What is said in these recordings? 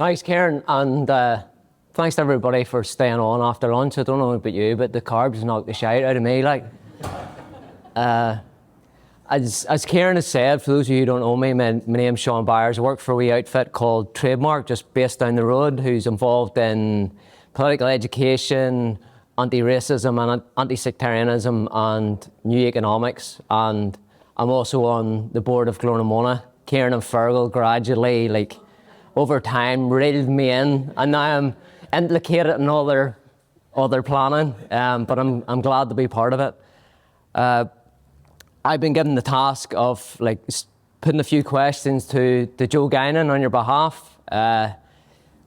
Thanks, Kieran, and thanks to everybody for staying on after lunch. I don't know about you, but the carbs knocked the shite out of me. As Kieran has said, for those of you who don't know me, my name's Seán Byers. I work for a wee outfit called Trademark, just based down the road, who's involved in political education, anti-racism and anti-sectarianism and new economics. And I'm also on the board of Guinan. Kieran and Fergal gradually, over time, reeled me in, and now I'm implicated in all their planning, but I'm glad to be part of it. I've been given the task of putting a few questions to Joe Guinan on your behalf.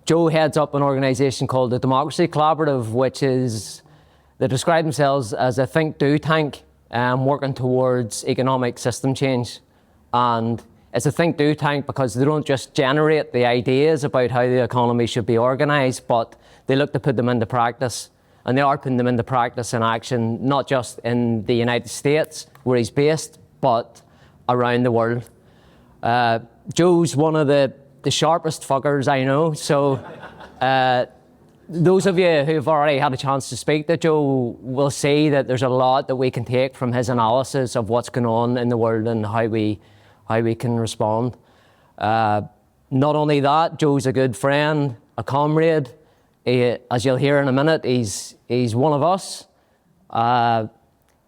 Joe heads up an organisation called the Democracy Collaborative, which they describe themselves as a think-do tank, working towards economic system change. And it's a think-do tank because they don't just generate the ideas about how the economy should be organised, but they look to put them into practice. And they are putting them into practice and action, not just in the United States, where he's based, but around the world. Joe's one of the sharpest fuckers I know. So those of you who've already had a chance to speak to Joe will see that there's a lot that we can take from his analysis of what's going on in the world and how we can respond. Not only that, Joe's a good friend, a comrade. As you'll hear in a minute, he's one of us.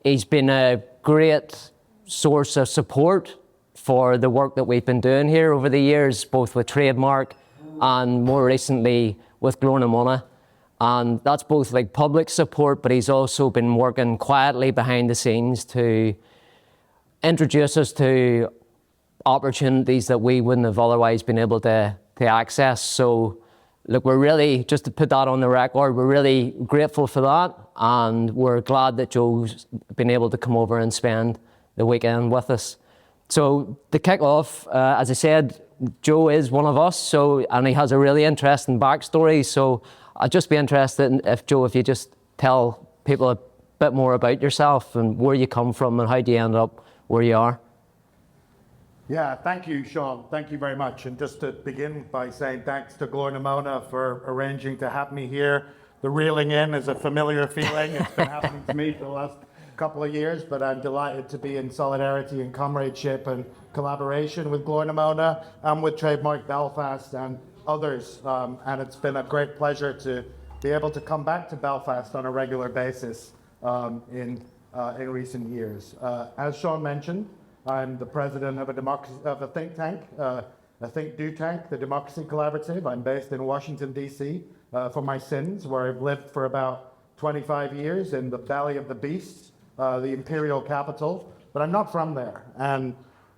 He's been a great source of support for the work that we've been doing here over the years, both with Trademark and more recently with Guinan. And that's both public support, but he's also been working quietly behind the scenes to introduce us to opportunities that we wouldn't have otherwise been able to access. So look, we're really, just to put that on the record, we're really grateful for that, and we're glad that Joe's been able to come over and spend the weekend with us. So to kick off, as I said, Joe is one of us, and he has a really interesting backstory. So I'd just be interested if you just tell people a bit more about yourself and where you come from and how do you end up where you are. Yeah, thank you, Seán. Thank you very much. And just to begin by saying thanks to Guinan for arranging to have me here. The reeling in is a familiar feeling. It's been happening to me for the last couple of years, but I'm delighted to be in solidarity and comradeship and collaboration with Guinan and with Trademark Belfast and others. And it's been a great pleasure to be able to come back to Belfast on a regular basis in recent years. As Seán mentioned, I'm the president of a think tank, a think-do tank, the Democracy Collaborative. I'm based in Washington, D.C. For my sins, where I've lived for about 25 years in the belly of the beast, the imperial capital. But I'm not from there, and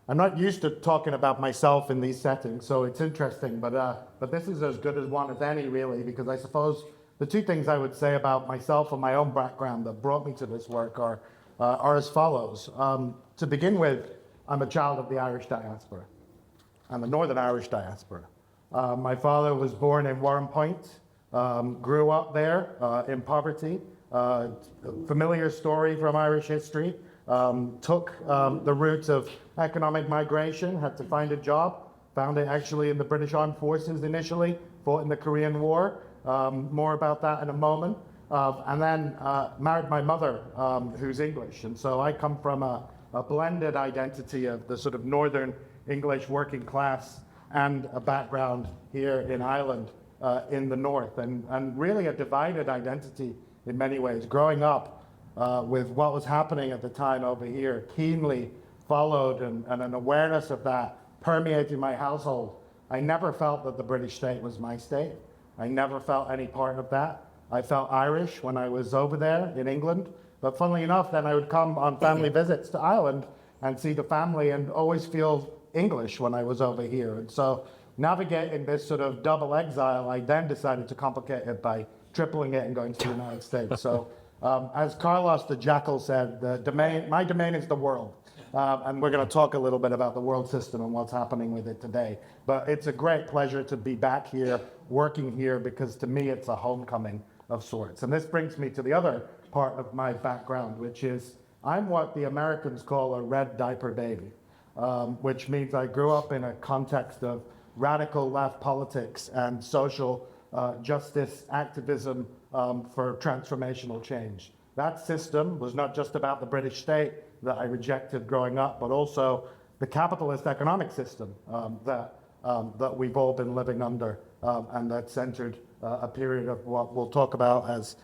I'm not used to talking about myself in these settings, so it's interesting. But this is as good as one as any, really, because I suppose the two things I would say about myself and my own background that brought me to this work are as follows. To begin with, I'm a child of the Irish diaspora. I'm a Northern Irish diaspora. My father was born in Warrenpoint, grew up there in poverty. Familiar story from Irish history. Took the route of economic migration, had to find a job, found it actually in the British Armed Forces initially, fought in the Korean War. More about that in a moment. And then married my mother, who's English. And so I come from a blended identity of the sort of Northern English working class and a background here in Ireland in the north, and really a divided identity in many ways. Growing up with what was happening at the time over here, keenly followed and an awareness of that permeated my household. I never felt that the British state was my state. I never felt any part of that. I felt Irish when I was over there in England. But funnily enough, then I would come on family visits to Ireland and see the family and always feel English when I was over here. And so navigating this sort of double exile, I then decided to complicate it by tripling it and going to the United States. So as Carlos the Jackal said, my domain is the world. And we're going to talk a little bit about the world system and what's happening with it today. But it's a great pleasure to be back here, working here, because to me it's a homecoming of sorts. And this brings me to the other part of my background, which is I'm what the Americans call a red diaper baby, which means I grew up in a context of radical left politics and social justice activism for transformational change. That system was not just about the British state that I rejected growing up, but also the capitalist economic system that we've all been living under, and that centered a period of what we'll talk about as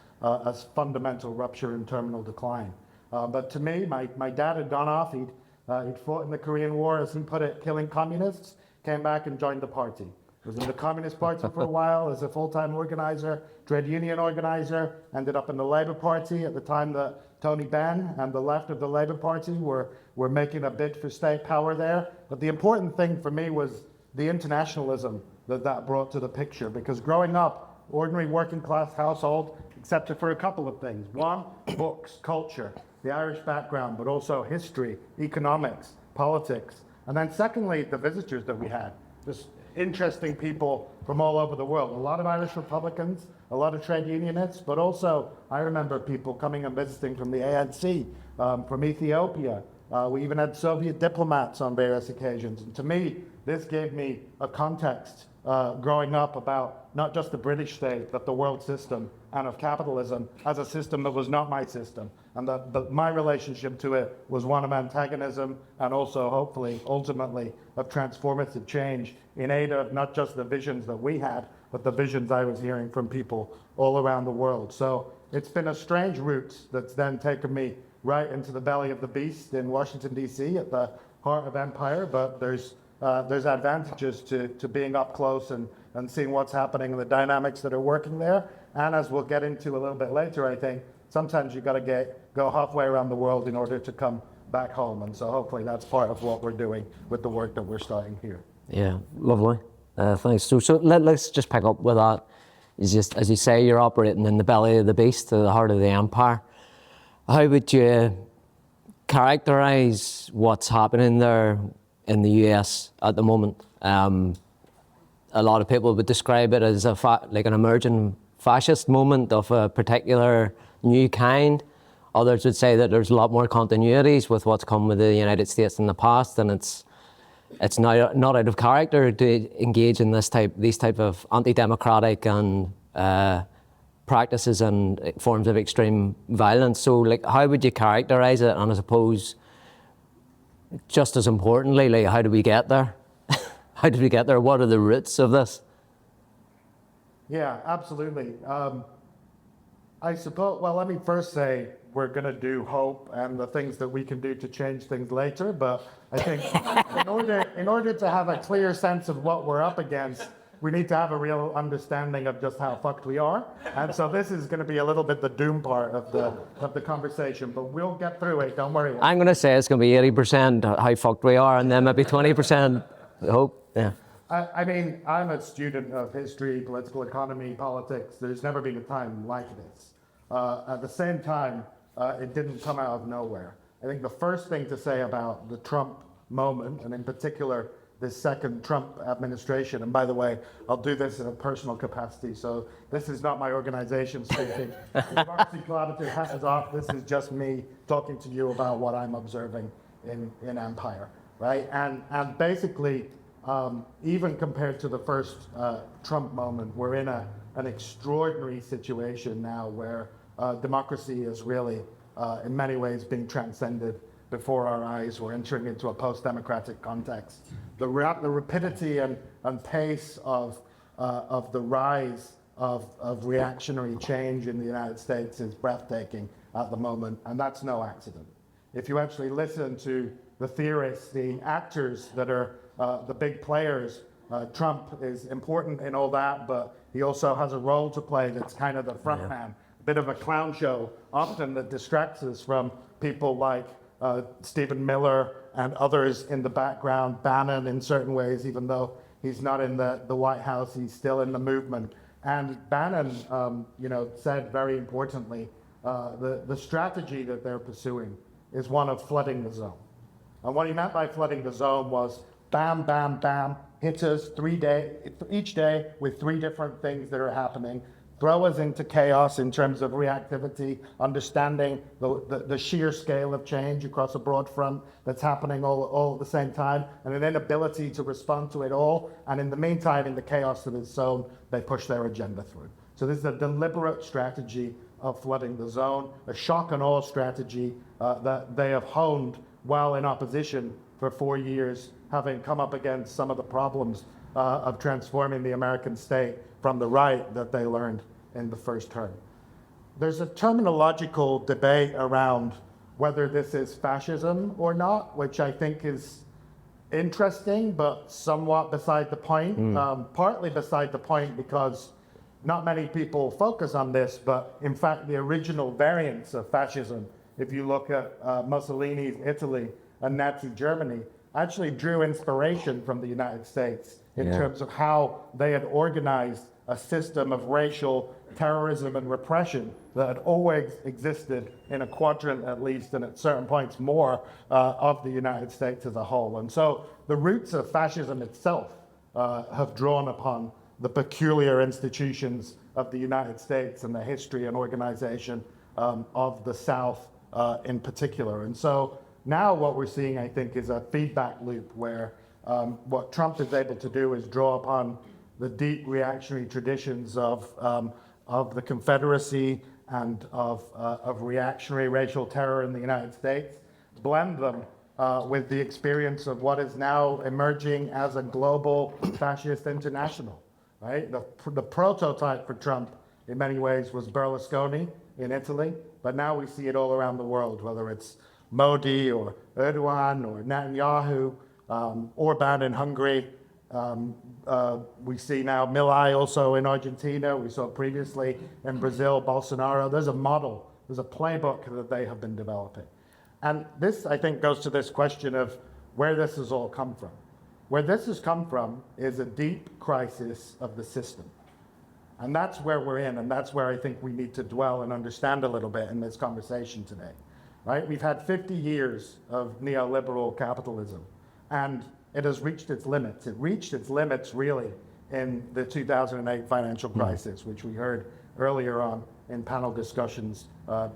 fundamental rupture and terminal decline. But to me, my dad had gone off. He'd fought in the Korean War, as he put it, killing communists, came back and joined the party. Was in the Communist Party for a while as a full-time organizer, trade union organizer, ended up in the Labour Party at the time that Tony Benn and the left of the Labour Party were making a bid for state power there. But the important thing for me was the internationalism that brought to the picture, because growing up, ordinary working class household, except for a couple of things. One, books, culture, the Irish background, but also history, economics, politics. And then secondly, the visitors that we had. Just interesting people from all over the world. A lot of Irish Republicans, a lot of trade unionists, but also I remember people coming and visiting from the ANC, from Ethiopia. We even had Soviet diplomats on various occasions. And to me, this gave me a context growing up about not just the British state, but the world system and of capitalism as a system that was not my system. And that my relationship to it was one of antagonism and also hopefully, ultimately, of transformative change in aid of not just the visions that we had, but the visions I was hearing from people all around the world. So it's been a strange route that's then taken me right into the belly of the beast in Washington, D.C., at the heart of empire, but there's advantages to being up close and seeing what's happening and the dynamics that are working there. And as we'll get into a little bit later, I think sometimes you've got to go halfway around the world in order to come back home. And so hopefully that's part of what we're doing with the work that we're starting here. Yeah, lovely. Thanks. So let's just pick up with that. It's just, as you say, you're operating in the belly of the beast, the heart of the empire. How would you characterize what's happening there in the US at the moment? A lot of people would describe it as like an emerging fascist moment of a particular new kind. Others would say that there's a lot more continuities with what's come with the United States in the past, and it's not out of character to engage in these type of anti-democratic and practices and forms of extreme violence. So, like, how would you characterize it? And I suppose, just as importantly, like, how do we get there? How did we get there? What are the roots of this? Yeah, absolutely. I suppose, well, let me first say we're going to do hope and the things that we can do to change things later. But I think in order to have a clear sense of what we're up against, we need to have a real understanding of just how fucked we are. And so this is going to be a little bit the doom part of the conversation, but we'll get through it. Don't worry. I'm going to say it's going to be 80% how fucked we are, and then maybe 20% hope. Yeah. I mean, I'm a student of history, political economy, politics. There's never been a time like this. At the same time, it didn't come out of nowhere. I think the first thing to say about the Trump moment, and in particular, this second Trump administration, and by the way, I'll do this in a personal capacity, so this is not my organization speaking. The Democracy Collaborative hat is off. This is just me talking to you about what I'm observing in Empire, right? And basically, even compared to the first Trump moment, we're in an extraordinary situation now where democracy is really, in many ways, being transcended before our eyes. We're entering into a post-democratic context. The rapidity and pace of the rise of reactionary change in the United States is breathtaking at the moment, and that's no accident. If you actually listen to the theorists, the actors that are the big players, Trump is important in all that, but he also has a role to play that's kind of the front man, a bit of a clown show, often that distracts us from people like Stephen Miller and others in the background, Bannon in certain ways, even though he's not in the White House, he's still in the movement. And Bannon, said very importantly, the strategy that they're pursuing is one of flooding the zone. And what he meant by flooding the zone was bam, bam, bam, hit us each day with 3 different things that are happening. throw us into chaos in terms of reactivity, understanding the sheer scale of change across a broad front that's happening all at the same time, and an inability to respond to it all. And in the meantime, in the chaos that is sown, they push their agenda through. So this is a deliberate strategy of flooding the zone, a shock and awe strategy that they have honed while in opposition for 4 years, having come up against some of the problems of transforming the American state from the right that they learned in the first term. There's a terminological debate around whether this is fascism or not, which I think is interesting, but somewhat beside the point. Partly beside the point because not many people focus on this, but in fact, the original variants of fascism, if you look at Mussolini's Italy and Nazi Germany, actually drew inspiration from the United States in terms of how they had organized a system of racial terrorism and repression that had always existed in a quadrant, at least, and at certain points more, of the United States as a whole. And so the roots of fascism itself have drawn upon the peculiar institutions of the United States and the history and organization of the South in particular. And so now what we're seeing, I think, is a feedback loop where what Trump is able to do is draw upon the deep reactionary traditions of the Confederacy and of reactionary racial terror in the United States, blend them with the experience of what is now emerging as a global fascist international, right? The prototype for Trump in many ways was Berlusconi in Italy, but now we see it all around the world, whether it's Modi or Erdogan or Netanyahu, Orban in Hungary. We see now Milei also in Argentina. We saw previously in Brazil, Bolsonaro. There's a model, there's a playbook that they have been developing. And this, I think, goes to this question of where this has all come from. Where this has come from is a deep crisis of the system. And that's where we're in, and that's where I think we need to dwell and understand a little bit in this conversation today, right? We've had 50 years of neoliberal capitalism, and it has reached its limits. It reached its limits really in the 2008 financial crisis, which we heard earlier on in panel discussions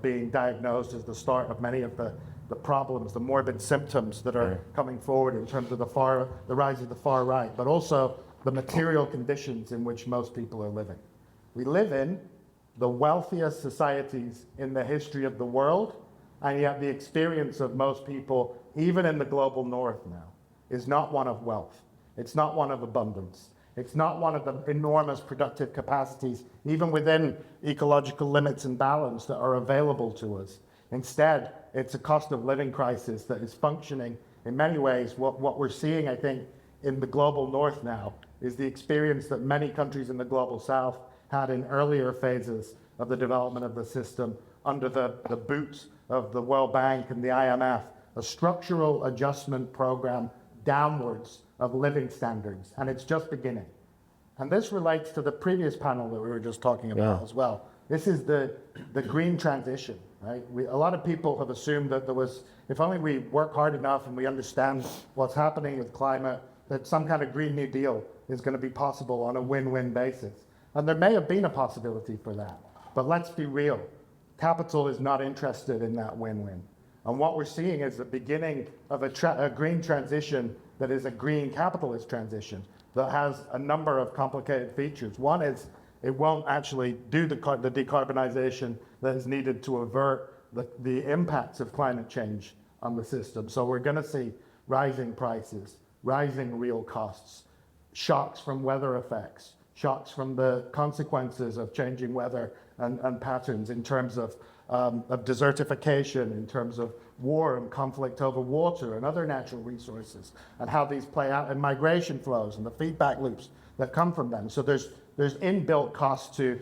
being diagnosed as the start of many of the problems, the morbid symptoms that are coming forward in terms of the rise of the far right, but also the material conditions in which most people are living. We live in the wealthiest societies in the history of the world, and yet the experience of most people, even in the global north now, is not one of wealth. It's not one of abundance. It's not one of the enormous productive capacities, even within ecological limits and balance, that are available to us. Instead, it's a cost of living crisis that is functioning in many ways. What we're seeing, I think, in the global north now is the experience that many countries in the global south had in earlier phases of the development of the system under the boot of the World Bank and the IMF, a structural adjustment program downwards of living standards, and it's just beginning. And this relates to the previous panel that we were just talking about as well. This is the green transition, right? A lot of people have assumed that there was, if only we work hard enough and we understand what's happening with climate, that some kind of Green New Deal is going to be possible on a win-win basis. And there may have been a possibility for that, but let's be real. Capital is not interested in that win-win. And what we're seeing is the beginning of a green transition that is a green capitalist transition that has a number of complicated features. One is it won't actually do the decarbonization that is needed to avert the impacts of climate change on the system. So we're going to see rising prices, rising real costs, shocks from weather effects, shocks from the consequences of changing weather and patterns in terms of desertification, in terms of war and conflict over water and other natural resources, and how these play out in migration flows and the feedback loops that come from them. So there's inbuilt costs to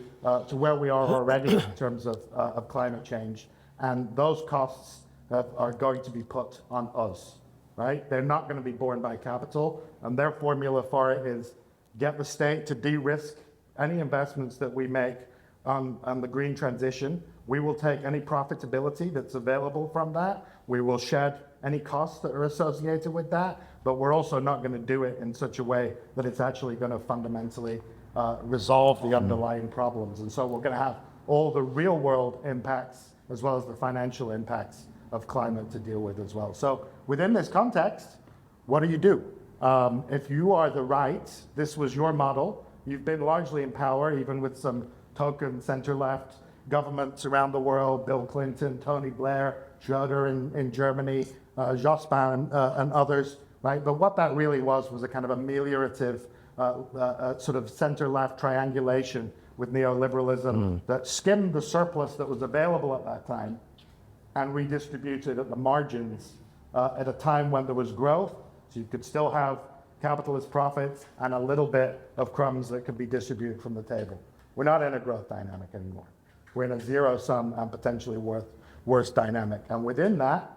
where we are already in terms of climate change, and those costs are going to be put on us, right? They're not going to be borne by capital, and their formula for it is get the state to de-risk any investments that we make on the green transition. We will take any profitability that's available from that. We will shed any costs that are associated with that, but we're also not going to do it in such a way that it's actually going to fundamentally resolve the underlying problems. And so we're going to have all the real world impacts as well as the financial impacts of climate to deal with as well. So within this context, what do you do? If you are the right, this was your model, you've been largely in power, even with some token center-left governments around the world, Bill Clinton, Tony Blair, Schroeder in Germany, Jospin and others, right? But what that really was a kind of ameliorative sort of center-left triangulation with neoliberalism that skimmed the surplus that was available at that time and redistributed at the margins at a time when there was growth, so you could still have capitalist profits and a little bit of crumbs that could be distributed from the table. We're not in a growth dynamic anymore. We're in a zero-sum and potentially worse dynamic. And within that,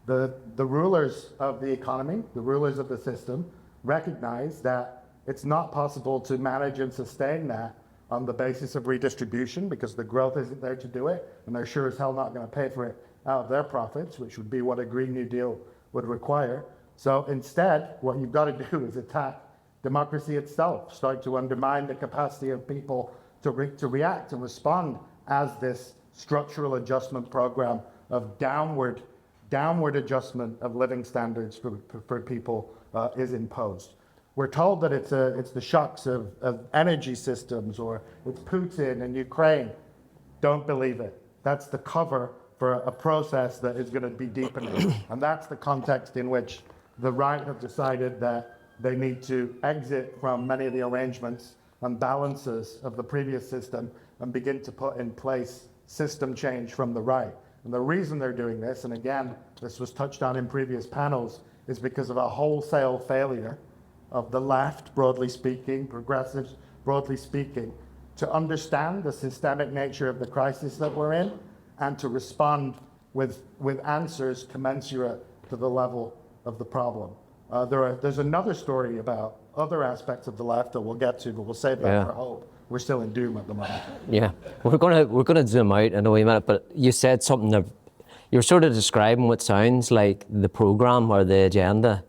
the rulers of the economy, the rulers of the system, recognize that it's not possible to manage and sustain that on the basis of redistribution because the growth isn't there to do it, and they're sure as hell not going to pay for it out of their profits, which would be what a Green New Deal would require. So instead, what you've got to do is attack democracy itself, start to undermine the capacity of people to react and respond as this structural adjustment program of downward adjustment of living standards for people is imposed. We're told that it's the shocks of energy systems or it's Putin and Ukraine. Don't believe it. That's the cover for a process that is going to be deepening. And that's the context in which the right have decided that they need to exit from many of the arrangements and balances of the previous system and begin to put in place system change from the right. And the reason they're doing this, and again, this was touched on in previous panels, is because of a wholesale failure of the left, broadly speaking, progressives, broadly speaking, to understand the systemic nature of the crisis that we're in and to respond with answers commensurate to the level of the problem. There's another story about other aspects of the left that we'll get to, but we'll save that for hope. We're still in doom at the moment. Yeah, we're gonna zoom out in a wee minute, but you said something that you're sort of describing what sounds like the program or the agenda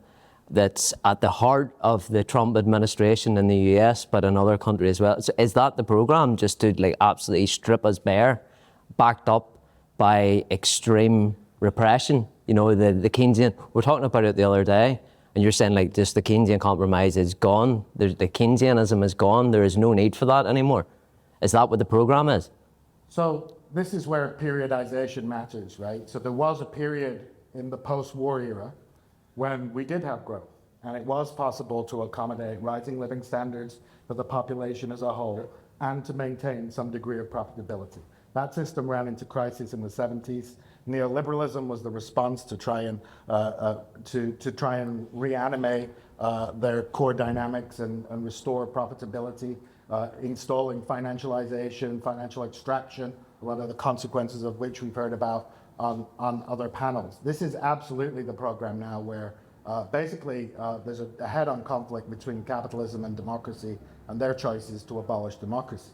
that's at the heart of the Trump administration in the US, but in other countries as well. So is that the program, just to like absolutely strip us bare, backed up by extreme repression? You know, the Keynesian, we're talking about it the other day, and you're saying like just the Keynesian compromise is gone. The Keynesianism is gone. There is no need for that anymore. Is that what the program is? So this is where periodization matters, right? So there was a period in the post-war era when we did have growth, and it was possible to accommodate rising living standards for the population as a whole and to maintain some degree of profitability. That system ran into crisis in the 70s. Neoliberalism was the response to try and reanimate their core dynamics and restore profitability, installing financialization, financial extraction, a lot of the consequences of which we've heard about on other panels. This is absolutely the program now where basically there's a head-on conflict between capitalism and democracy, and their choice is to abolish democracy.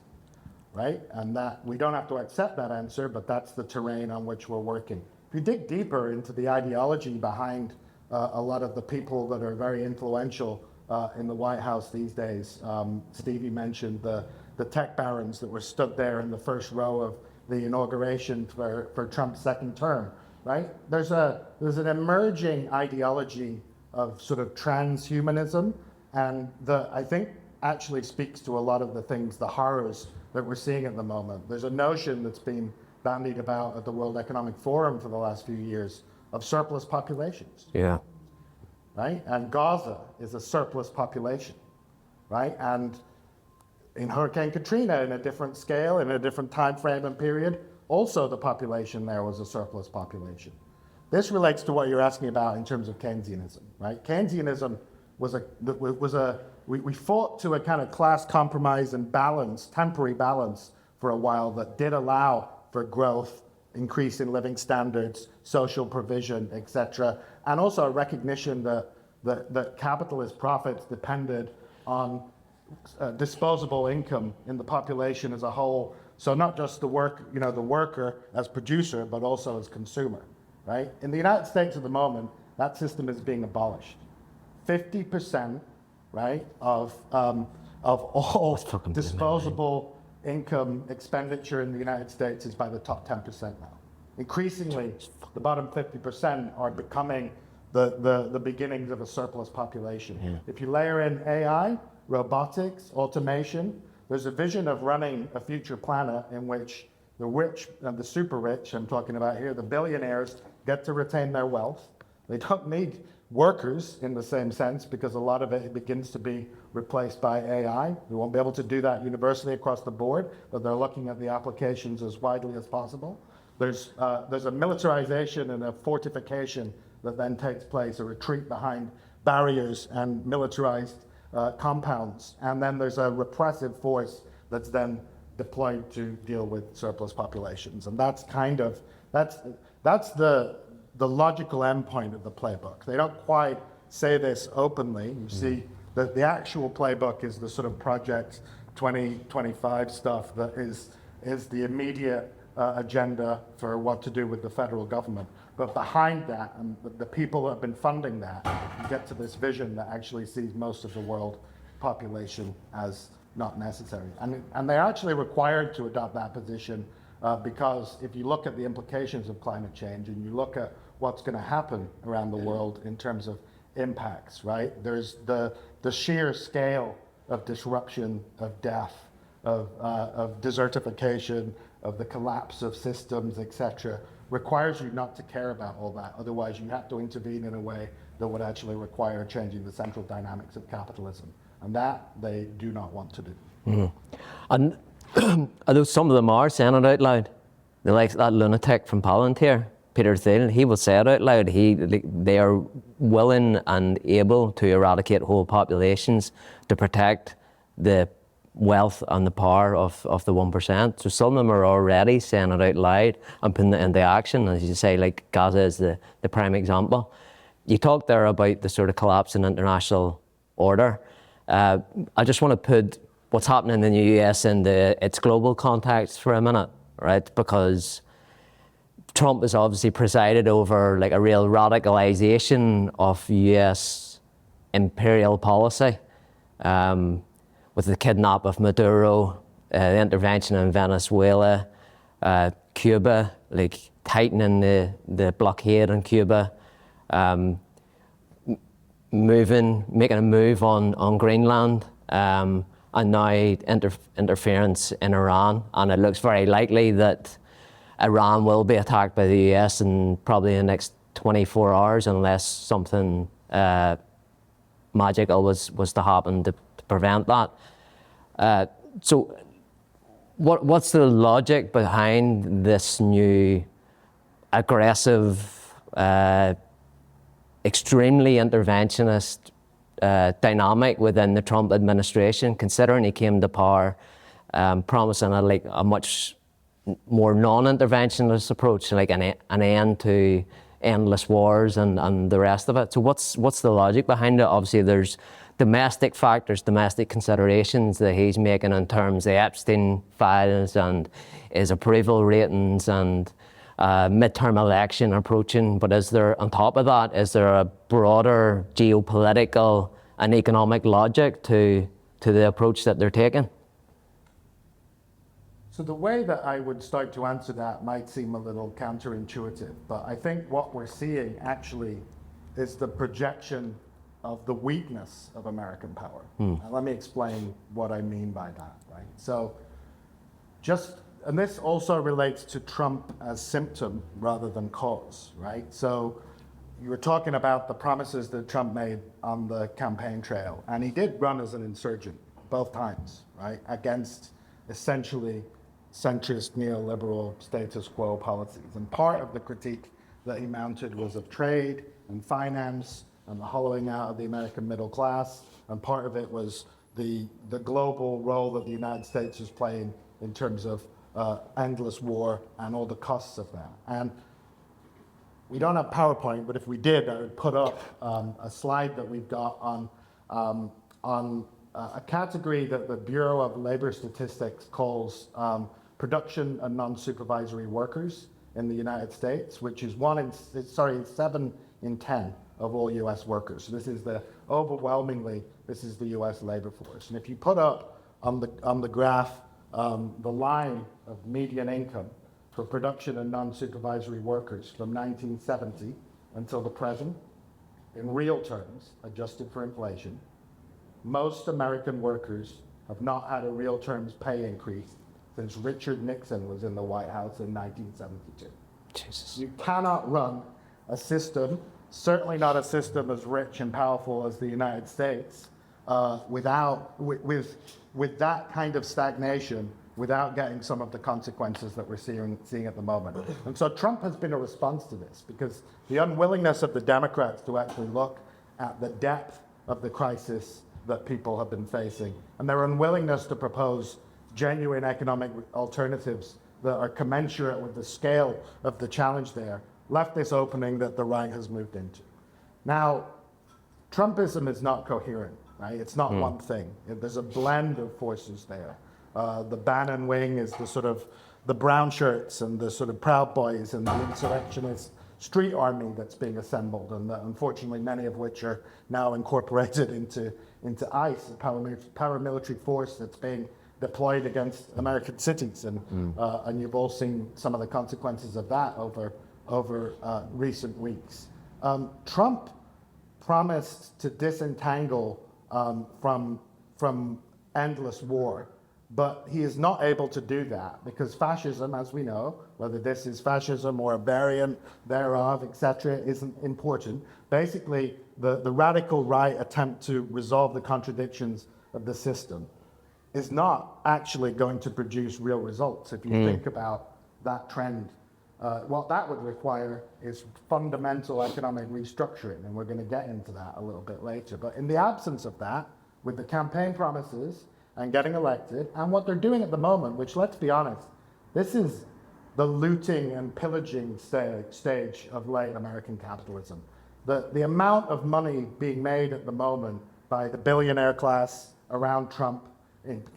Right? And that we don't have to accept that answer, but that's the terrain on which we're working. If you dig deeper into the ideology behind a lot of the people that are very influential in the White House these days, Stevie mentioned the tech barons that were stood there in the first row of the inauguration for Trump's second term, right? There's an emerging ideology of sort of transhumanism, and I think actually speaks to a lot of the things, the horrors that we're seeing at the moment. There's a notion that's been bandied about at the World Economic Forum for the last few years of surplus populations. Yeah. Right? And Gaza is a surplus population, right? And in Hurricane Katrina, in a different scale, in a different time frame and period, also the population there was a surplus population. This relates to what you're asking about in terms of Keynesianism, right? Keynesianism we fought to a kind of class compromise and balance, temporary balance for a while that did allow for growth, increase in living standards, social provision, etc. And also a recognition that capitalist profits depended on disposable income in the population as a whole. So not just the worker as producer, but also as consumer, right? In the United States at the moment, that system is being abolished. 50%, right, of of all fucking disposable income expenditure in the United States is by the top 10% now. Increasingly, the bottom 50% are becoming the beginnings of a surplus population. Yeah. If you layer in AI, robotics, automation, there's a vision of running a future planet in which the rich and the super rich, I'm talking about here, the billionaires, get to retain their wealth. They don't need workers in the same sense because a lot of it begins to be replaced by AI. We won't be able to do that universally across the board, but they're looking at the applications as widely as possible. There's a militarization and a fortification that then takes place, a retreat behind barriers and militarized compounds. And then there's a repressive force that's then deployed to deal with surplus populations. And that's the logical endpoint of the playbook. They don't quite say this openly. You see that the actual playbook is the sort of Project 2025 stuff that is the immediate agenda for what to do with the federal government. But behind that, and the people that have been funding that, you get to this vision that actually sees most of the world population as not necessary. And they're actually required to adopt that position because if you look at the implications of climate change and you look at what's going to happen around the world in terms of impacts, right? There's the sheer scale of disruption, of death, of desertification, of the collapse of systems, etc., requires you not to care about all that. Otherwise, you have to intervene in a way that would actually require changing the central dynamics of capitalism. And that they do not want to do. Mm-hmm. And although some of them are saying it out loud, they like that lunatic from Palantir, Peter Thiel, he will say it out loud. They are willing and able to eradicate whole populations to protect the wealth and the power of the 1%. So some of them are already saying it out loud and putting it into action. As you say, like Gaza is the prime example. You talked there about the sort of collapse in international order. I just want to put what's happening in the US in its global context for a minute, right? Because Trump has obviously presided over like a real radicalization of US imperial policy. With the kidnap of Maduro, the intervention in Venezuela, Cuba, like tightening the blockade on Cuba, making a move on Greenland, and now interference in Iran. And it looks very likely that Iran will be attacked by the US in probably the next 24 hours unless something magical was to happen to prevent that. So what's the logic behind this new aggressive, extremely interventionist dynamic within the Trump administration, considering he came to power promising a much more non-interventionist approach, like an end to endless wars and the rest of it. So what's the logic behind it? Obviously there's domestic factors, domestic considerations that he's making in terms of the Epstein files and his approval ratings and midterm election approaching. But is there, on top of that, is there a broader geopolitical and economic logic to the approach that they're taking? So the way that I would start to answer that might seem a little counterintuitive, but I think what we're seeing actually is the projection of the weakness of American power. Now, let me explain what I mean by that, right? So and this also relates to Trump as symptom rather than cause, right? So you were talking about the promises that Trump made on the campaign trail, and he did run as an insurgent both times, right? Against essentially centrist neoliberal status quo policies. And part of the critique that he mounted was of trade and finance and the hollowing out of the American middle class, and part of it was the global role that the United States is playing in terms of endless war and all the costs of that. And we don't have PowerPoint, but if we did, I would put up a slide that we've got on a category that the Bureau of Labor Statistics calls production and non-supervisory workers in the United States, which is 7 in 10 of all US workers. So this is the overwhelmingly, this is the US labor force. And if you put up on the graph the line of median income for production and non-supervisory workers from 1970 until the present, in real terms, adjusted for inflation, most American workers have not had a real terms pay increase since Richard Nixon was in the White House in 1972. Jesus. You cannot run a system, certainly not a system as rich and powerful as the United States, with that kind of stagnation, without getting some of the consequences that we're seeing at the moment. And so Trump has been a response to this, because the unwillingness of the Democrats to actually look at the depth of the crisis that people have been facing, and their unwillingness to propose genuine economic alternatives that are commensurate with the scale of the challenge there, left this opening that the right has moved into. Now, Trumpism is not coherent, right? It's not one thing. There's a blend of forces there. The Bannon wing is the sort of the brown shirts and the sort of Proud Boys and the insurrectionist street army that's being assembled, and unfortunately many of which are now incorporated into ICE, a paramilitary force that's being deployed against American cities, and you've all seen some of the consequences of that over recent weeks. Trump promised to disentangle from endless war, but he is not able to do that because fascism, as we know, whether this is fascism or a variant thereof, etc., isn't important. Basically, the radical right attempt to resolve the contradictions of the system is not actually going to produce real results. If you think about that trend, what that would require is fundamental economic restructuring, and we're going to get into that a little bit later. But in the absence of that, with the campaign promises and getting elected, and what they're doing at the moment, which, let's be honest, this is the looting and pillaging stage of late American capitalism. The amount of money being made at the moment by the billionaire class around Trump,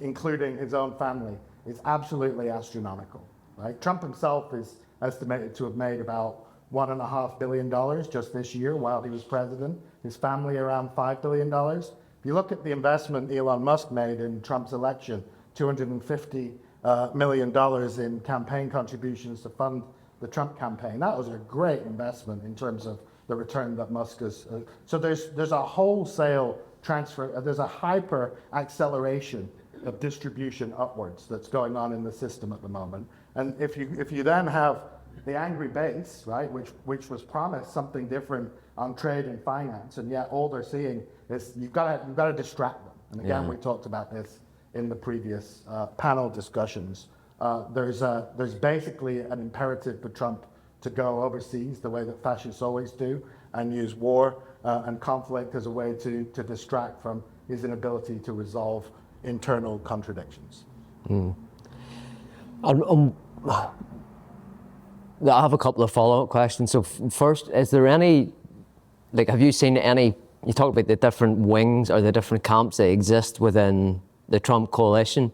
including his own family, is absolutely astronomical, right? Trump himself is estimated to have made about $1.5 billion just this year while he was president. His family around $5 billion. If you look at the investment Elon Musk made in Trump's election, $250 million in campaign contributions to fund the Trump campaign. That was a great investment in terms of the return that Musk has. So there's a wholesale transfer, there's a hyper acceleration of distribution upwards that's going on in the system at the moment. And if you then have the angry base, right, which was promised something different on trade and finance, and yet all they're seeing is you've got to distract them. And again, we talked about this in the previous panel discussions. There's basically an imperative for Trump to go overseas the way that fascists always do, and use war and conflict as a way to distract from his inability to resolve internal contradictions. I have a couple of follow-up questions. So first, is there any, have you seen any, you talk about the different wings or the different camps that exist within the Trump coalition.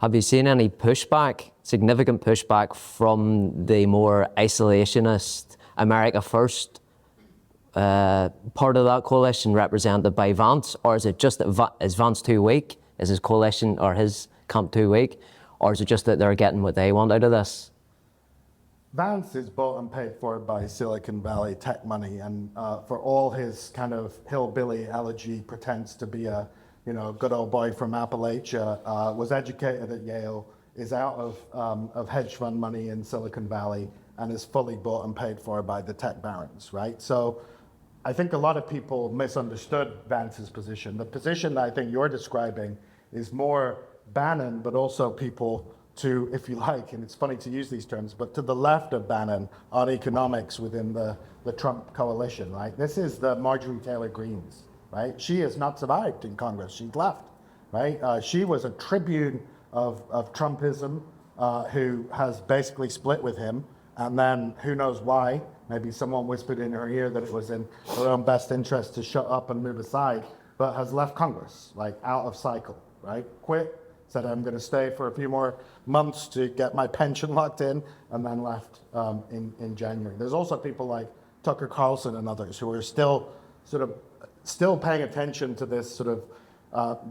Have you seen any pushback, significant pushback from the more isolationist, America First part of that coalition represented by Vance? Or is it just that is Vance too weak? Is his coalition or his camp too weak? Or is it just that they're getting what they want out of this? Vance is bought and paid for by Silicon Valley tech money, and for all his kind of hillbilly elegy pretense to be a good old boy from Appalachia, was educated at Yale, is out of hedge fund money in Silicon Valley, and is fully bought and paid for by the tech barons, right? So I think a lot of people misunderstood Vance's position. The position that I think you're describing is more Bannon, but also people to, if you like, and it's funny to use these terms, but to the left of Bannon on economics within the Trump coalition, right? This is the Marjorie Taylor Greenes, right? She has not survived in Congress. She's left, right? She was a tribune of Trumpism who has basically split with him, and then who knows why, maybe someone whispered in her ear that it was in her own best interest to shut up and move aside, but has left Congress, like out of cycle, right? Quit, said I'm going to stay for a few more months to get my pension locked in, and then left in January. There's also people like Tucker Carlson and others who are still sort of still paying attention to this sort of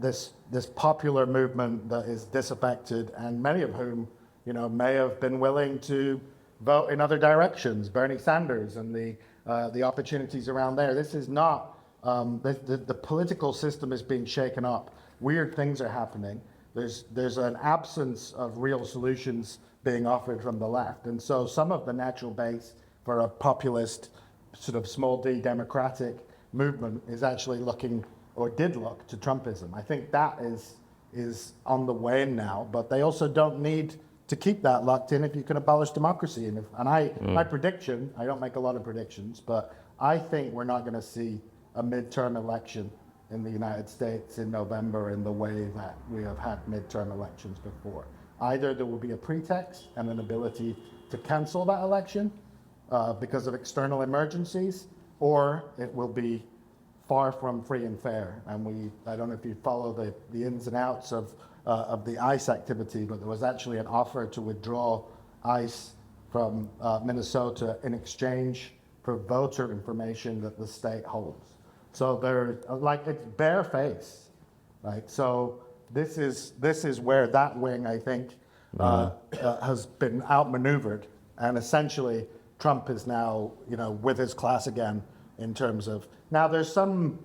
this popular movement that is disaffected, and many of whom, may have been willing to vote in other directions. Bernie Sanders and the opportunities around there. This is not the political system is being shaken up. Weird things are happening. There's an absence of real solutions being offered from the left, and so some of the natural base for a populist, sort of small d democratic movement is actually looking, or did look, to Trumpism. I think that is on the wane now, but they also don't need to keep that locked in if you can abolish democracy. My prediction, I don't make a lot of predictions, but I think we're not going to see a midterm election in the United States in November in the way that we have had midterm elections before. Either there will be a pretext and an ability to cancel that election because of external emergencies, or it will be far from free and fair. And I don't know if you follow the ins and outs of the ICE activity, but there was actually an offer to withdraw ICE from Minnesota in exchange for voter information that the state holds. So it's barefaced, right? So this is where that wing, I think, has been outmaneuvered, and essentially Trump is now, with his class again in terms of, now there's some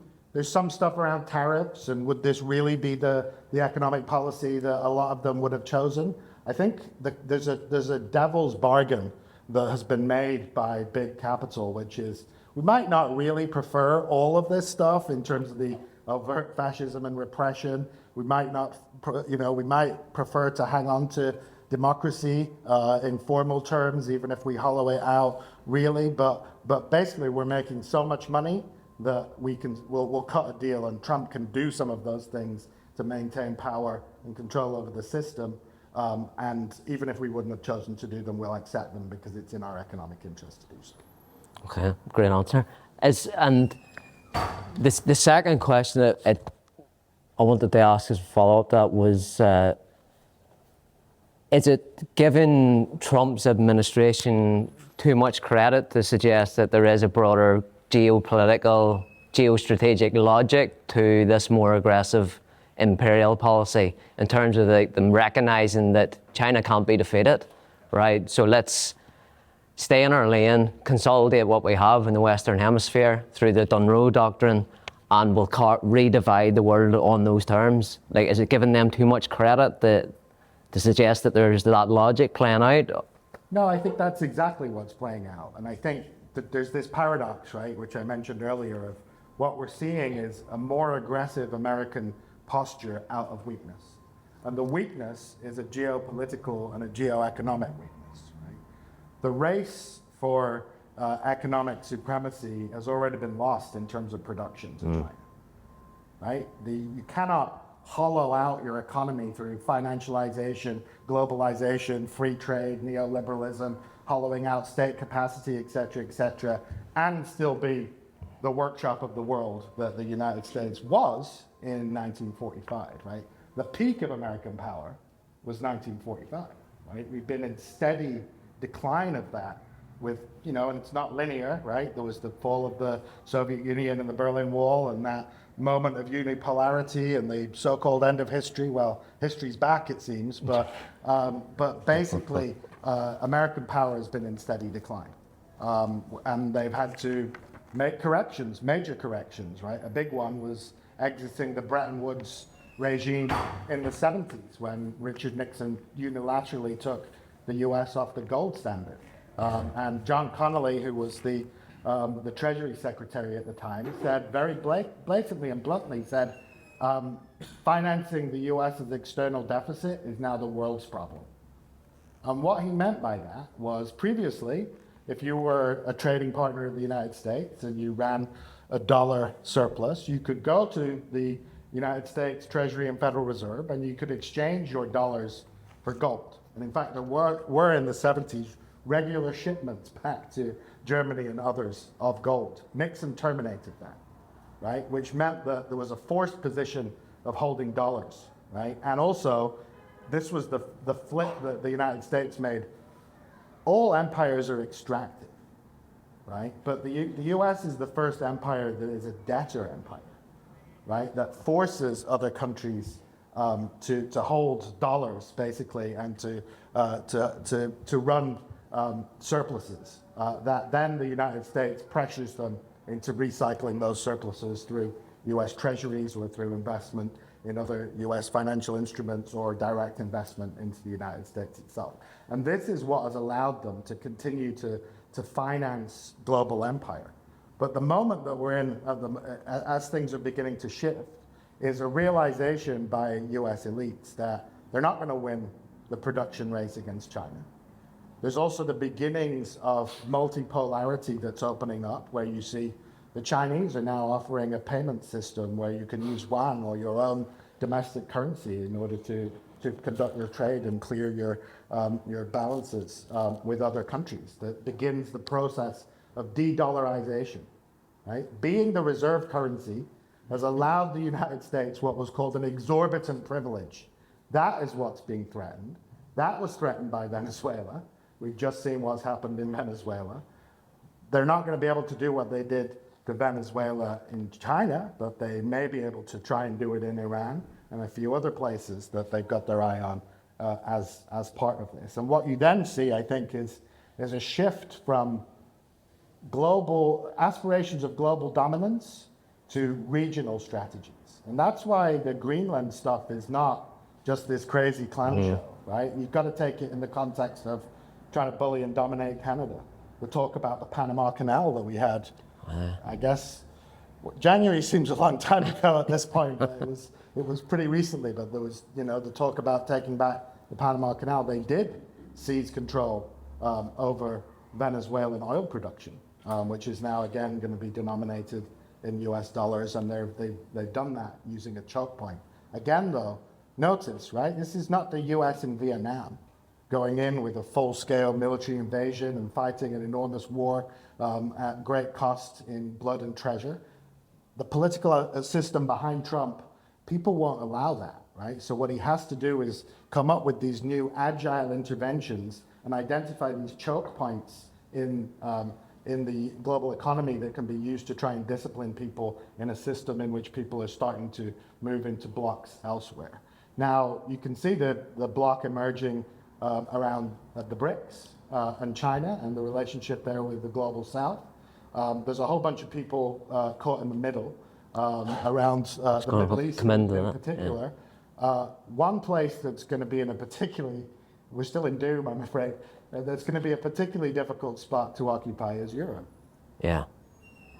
stuff around tariffs, and would this really be the economic policy that a lot of them would have chosen? I think there's a devil's bargain that has been made by big capital, which is we might not really prefer all of this stuff in terms of the overt fascism and repression. We might not, we might prefer to hang on to democracy in formal terms, even if we hollow it out really. But basically, we're making so much money that we'll cut a deal, and Trump can do some of those things to maintain power and control over the system. And even if we wouldn't have chosen to do them, we'll accept them because it's in our economic interest to do so. Okay, great answer. And the second question that I wanted to ask as a follow-up that was, is it giving Trump's administration too much credit to suggest that there is a broader geopolitical, geostrategic logic to this more aggressive imperial policy in terms of them recognizing that China can't be defeated, right? So let's stay in our lane, consolidate what we have in the Western Hemisphere through the Dunroe Doctrine, and we'll redivide the world on those terms. Like, is it giving them too much credit to suggest that there's that logic playing out? No, I think that's exactly what's playing out. And I think that there's this paradox, right, which I mentioned earlier, of what we're seeing is a more aggressive American posture out of weakness. And the weakness is a geopolitical and a geoeconomic weakness. The race for economic supremacy has already been lost in terms of production to China, right? You cannot hollow out your economy through financialization, globalization, free trade, neoliberalism, hollowing out state capacity, et cetera, and still be the workshop of the world that the United States was in 1945, right? The peak of American power was 1945, right? We've been in steady decline of that with, and it's not linear, right? There was the fall of the Soviet Union and the Berlin Wall and that moment of unipolarity and the so-called end of history. Well, history's back, it seems, but basically American power has been in steady decline. And they've had to make corrections, major corrections, right? A big one was exiting the Bretton Woods regime in the 70s when Richard Nixon unilaterally took the US off the gold standard. And John Connolly, who was the Treasury Secretary at the time, said very blatantly and bluntly, said, financing the US's external deficit is now the world's problem. And what he meant by that was previously, if you were a trading partner of the United States and you ran a dollar surplus, you could go to the United States Treasury and Federal Reserve and you could exchange your dollars for gold. And in fact, there were in the 70s regular shipments back to Germany and others of gold. Nixon terminated that, right? Which meant that there was a forced position of holding dollars, right? And also, this was the flip that the United States made. All empires are extractive. right? But the US is the first empire that is a debtor empire, right? That forces other countries to hold dollars basically and to run surpluses. That then the United States pressures them into recycling those surpluses through US treasuries or through investment in other US financial instruments or direct investment into the United States itself. And this is what has allowed them to continue to finance global empire. But the moment that we're in, as things are beginning to shift, is a realization by US elites that they're not going to win the production race against China. There's also the beginnings of multipolarity that's opening up, where you see the Chinese are now offering a payment system where you can use yuan or your own domestic currency in order to conduct your trade and clear your balances with other countries. That begins the process of de-dollarization, right? Being the reserve currency has allowed the United States what was called an exorbitant privilege. That is what's being threatened. That was threatened by Venezuela. We've just seen what's happened in Venezuela. They're not going to be able to do what they did to Venezuela in China, but they may be able to try and do it in Iran and a few other places that they've got their eye on as part of this. And what you then see, I think, is a shift from global aspirations of global dominance to regional strategies. And that's why the Greenland stuff is not just this crazy clown show, right? You've got to take it in the context of trying to bully and dominate Canada. The talk about the Panama Canal that we had, I guess, January seems a long time ago at this point, but it was pretty recently, but there was, the talk about taking back the Panama Canal. They did seize control over Venezuelan oil production, which is now again going to be denominated in US dollars, and they've done that using a choke point. Again though, notice, right, this is not the US in Vietnam going in with a full-scale military invasion and fighting an enormous war at great cost in blood and treasure. The political system behind Trump, people won't allow that, right? So what he has to do is come up with these new agile interventions and identify these choke points in the global economy that can be used to try and discipline people in a system in which people are starting to move into blocks elsewhere. Now, you can see the block emerging around the BRICS and China and the relationship there with the global south. There's a whole bunch of people caught in the middle around the Middle East in particular. Yeah. One place that's going to be in a particularly, we're still in doom, I'm afraid, that's going to be a particularly difficult spot to occupy is Europe. Yeah.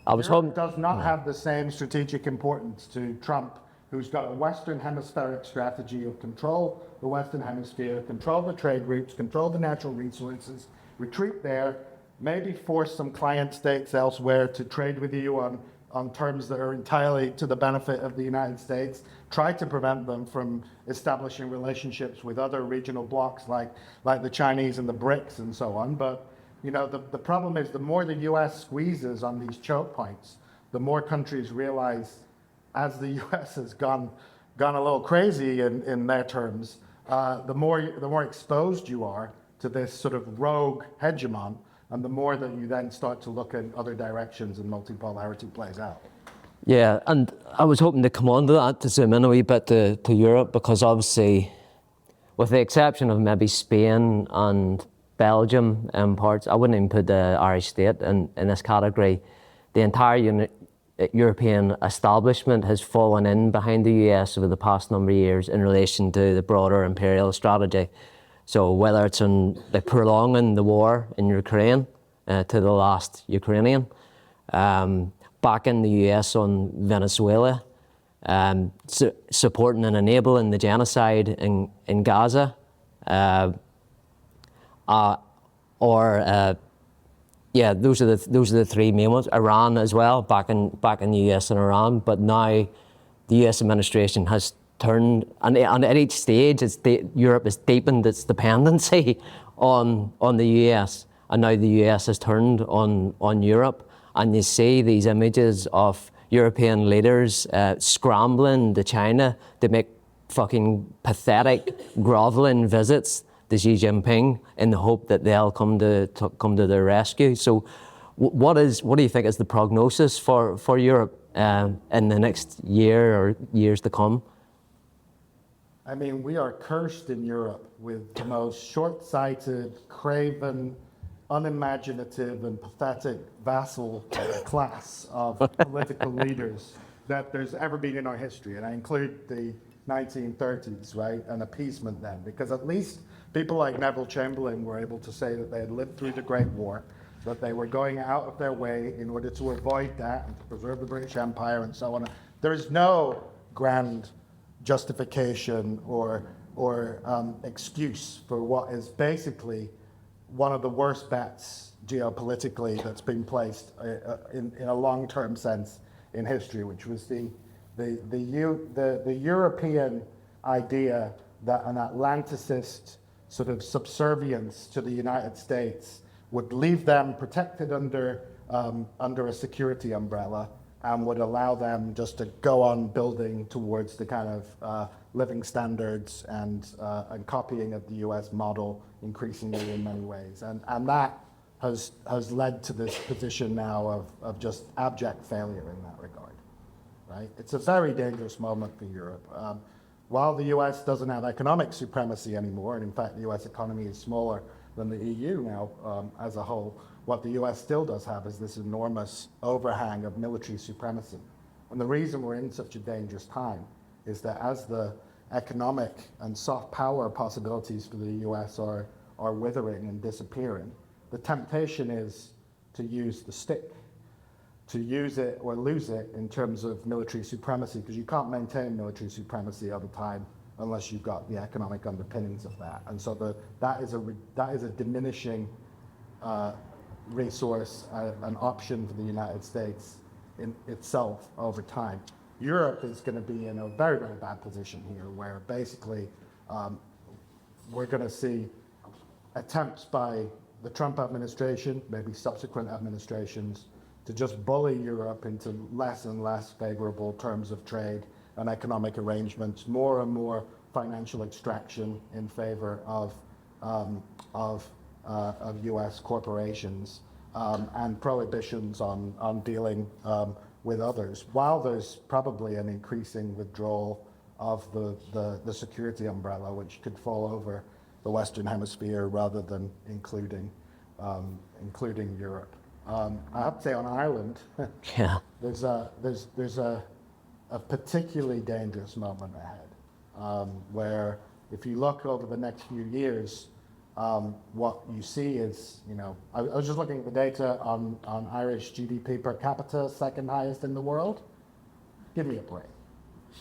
Europe does not have the same strategic importance to Trump, who's got a Western hemispheric strategy of control the Western hemisphere, control the trade routes, control the natural resources, retreat there, maybe force some client states elsewhere to trade with you on terms that are entirely to the benefit of the United States, try to prevent them from establishing relationships with other regional blocs like the Chinese and the BRICS and so on. But the problem is the more the US squeezes on these choke points, the more countries realize, as the US has gone a little crazy in their terms, the more exposed you are to this sort of rogue hegemon, and the more that you then start to look in other directions and multipolarity plays out. Yeah, and I was hoping to come on to that, to zoom in a wee bit to Europe, because obviously, with the exception of maybe Spain and Belgium and parts, I wouldn't even put the Irish state in this category. The entire European establishment has fallen in behind the US over the past number of years in relation to the broader imperial strategy. So whether it's in prolonging the war in Ukraine to the last Ukrainian, backing the US on Venezuela, supporting and enabling the genocide in Gaza, those are the three main ones. Iran as well, backing the US and Iran. But now the US administration has turned, and at each stage, Europe has deepened its dependency on the US, and now the US has turned on Europe, and you see these images of European leaders scrambling to China to make fucking pathetic, groveling visits to Xi Jinping in the hope that they'll come to their rescue. So What do you think is the prognosis for Europe in the next year or years to come? I mean, we are cursed in Europe with the most short-sighted, craven, unimaginative, and pathetic vassal class of political leaders that there's ever been in our history. And I include the 1930s, right, and appeasement then, because at least people like Neville Chamberlain were able to say that they had lived through the Great War, that they were going out of their way in order to avoid that and to preserve the British Empire and so on. There is no grand justification or excuse for what is basically one of the worst bets geopolitically that's been placed in a long-term sense in history, which was the European idea that an Atlanticist sort of subservience to the United States would leave them protected under a security umbrella and would allow them just to go on building towards the kind of living standards and copying of the US model increasingly in many ways. And that has led to this position now of just abject failure in that regard, right? It's a very dangerous moment for Europe. While the US doesn't have economic supremacy anymore, and in fact the US economy is smaller than the EU now as a whole, what the US still does have is this enormous overhang of military supremacy. And the reason we're in such a dangerous time is that as the economic and soft power possibilities for the US are withering and disappearing, the temptation is to use the stick, to use it or lose it in terms of military supremacy, because you can't maintain military supremacy over time unless you've got the economic underpinnings of that. And so that is a diminishing resource, an option for the United States in itself over time. Europe is going to be in a very, very bad position here, where basically we're going to see attempts by the Trump administration, maybe subsequent administrations, to just bully Europe into less and less favorable terms of trade and economic arrangements, more and more financial extraction in favor of U.S. corporations, and prohibitions on dealing with others, while there's probably an increasing withdrawal of the security umbrella, which could fall over the Western Hemisphere rather than including Europe. I have to say, on Ireland, Yeah. there's a particularly dangerous moment ahead, where if you look over the next few years, what you see is, I was just looking at the data on Irish GDP per capita, second highest in the world. Give me a break,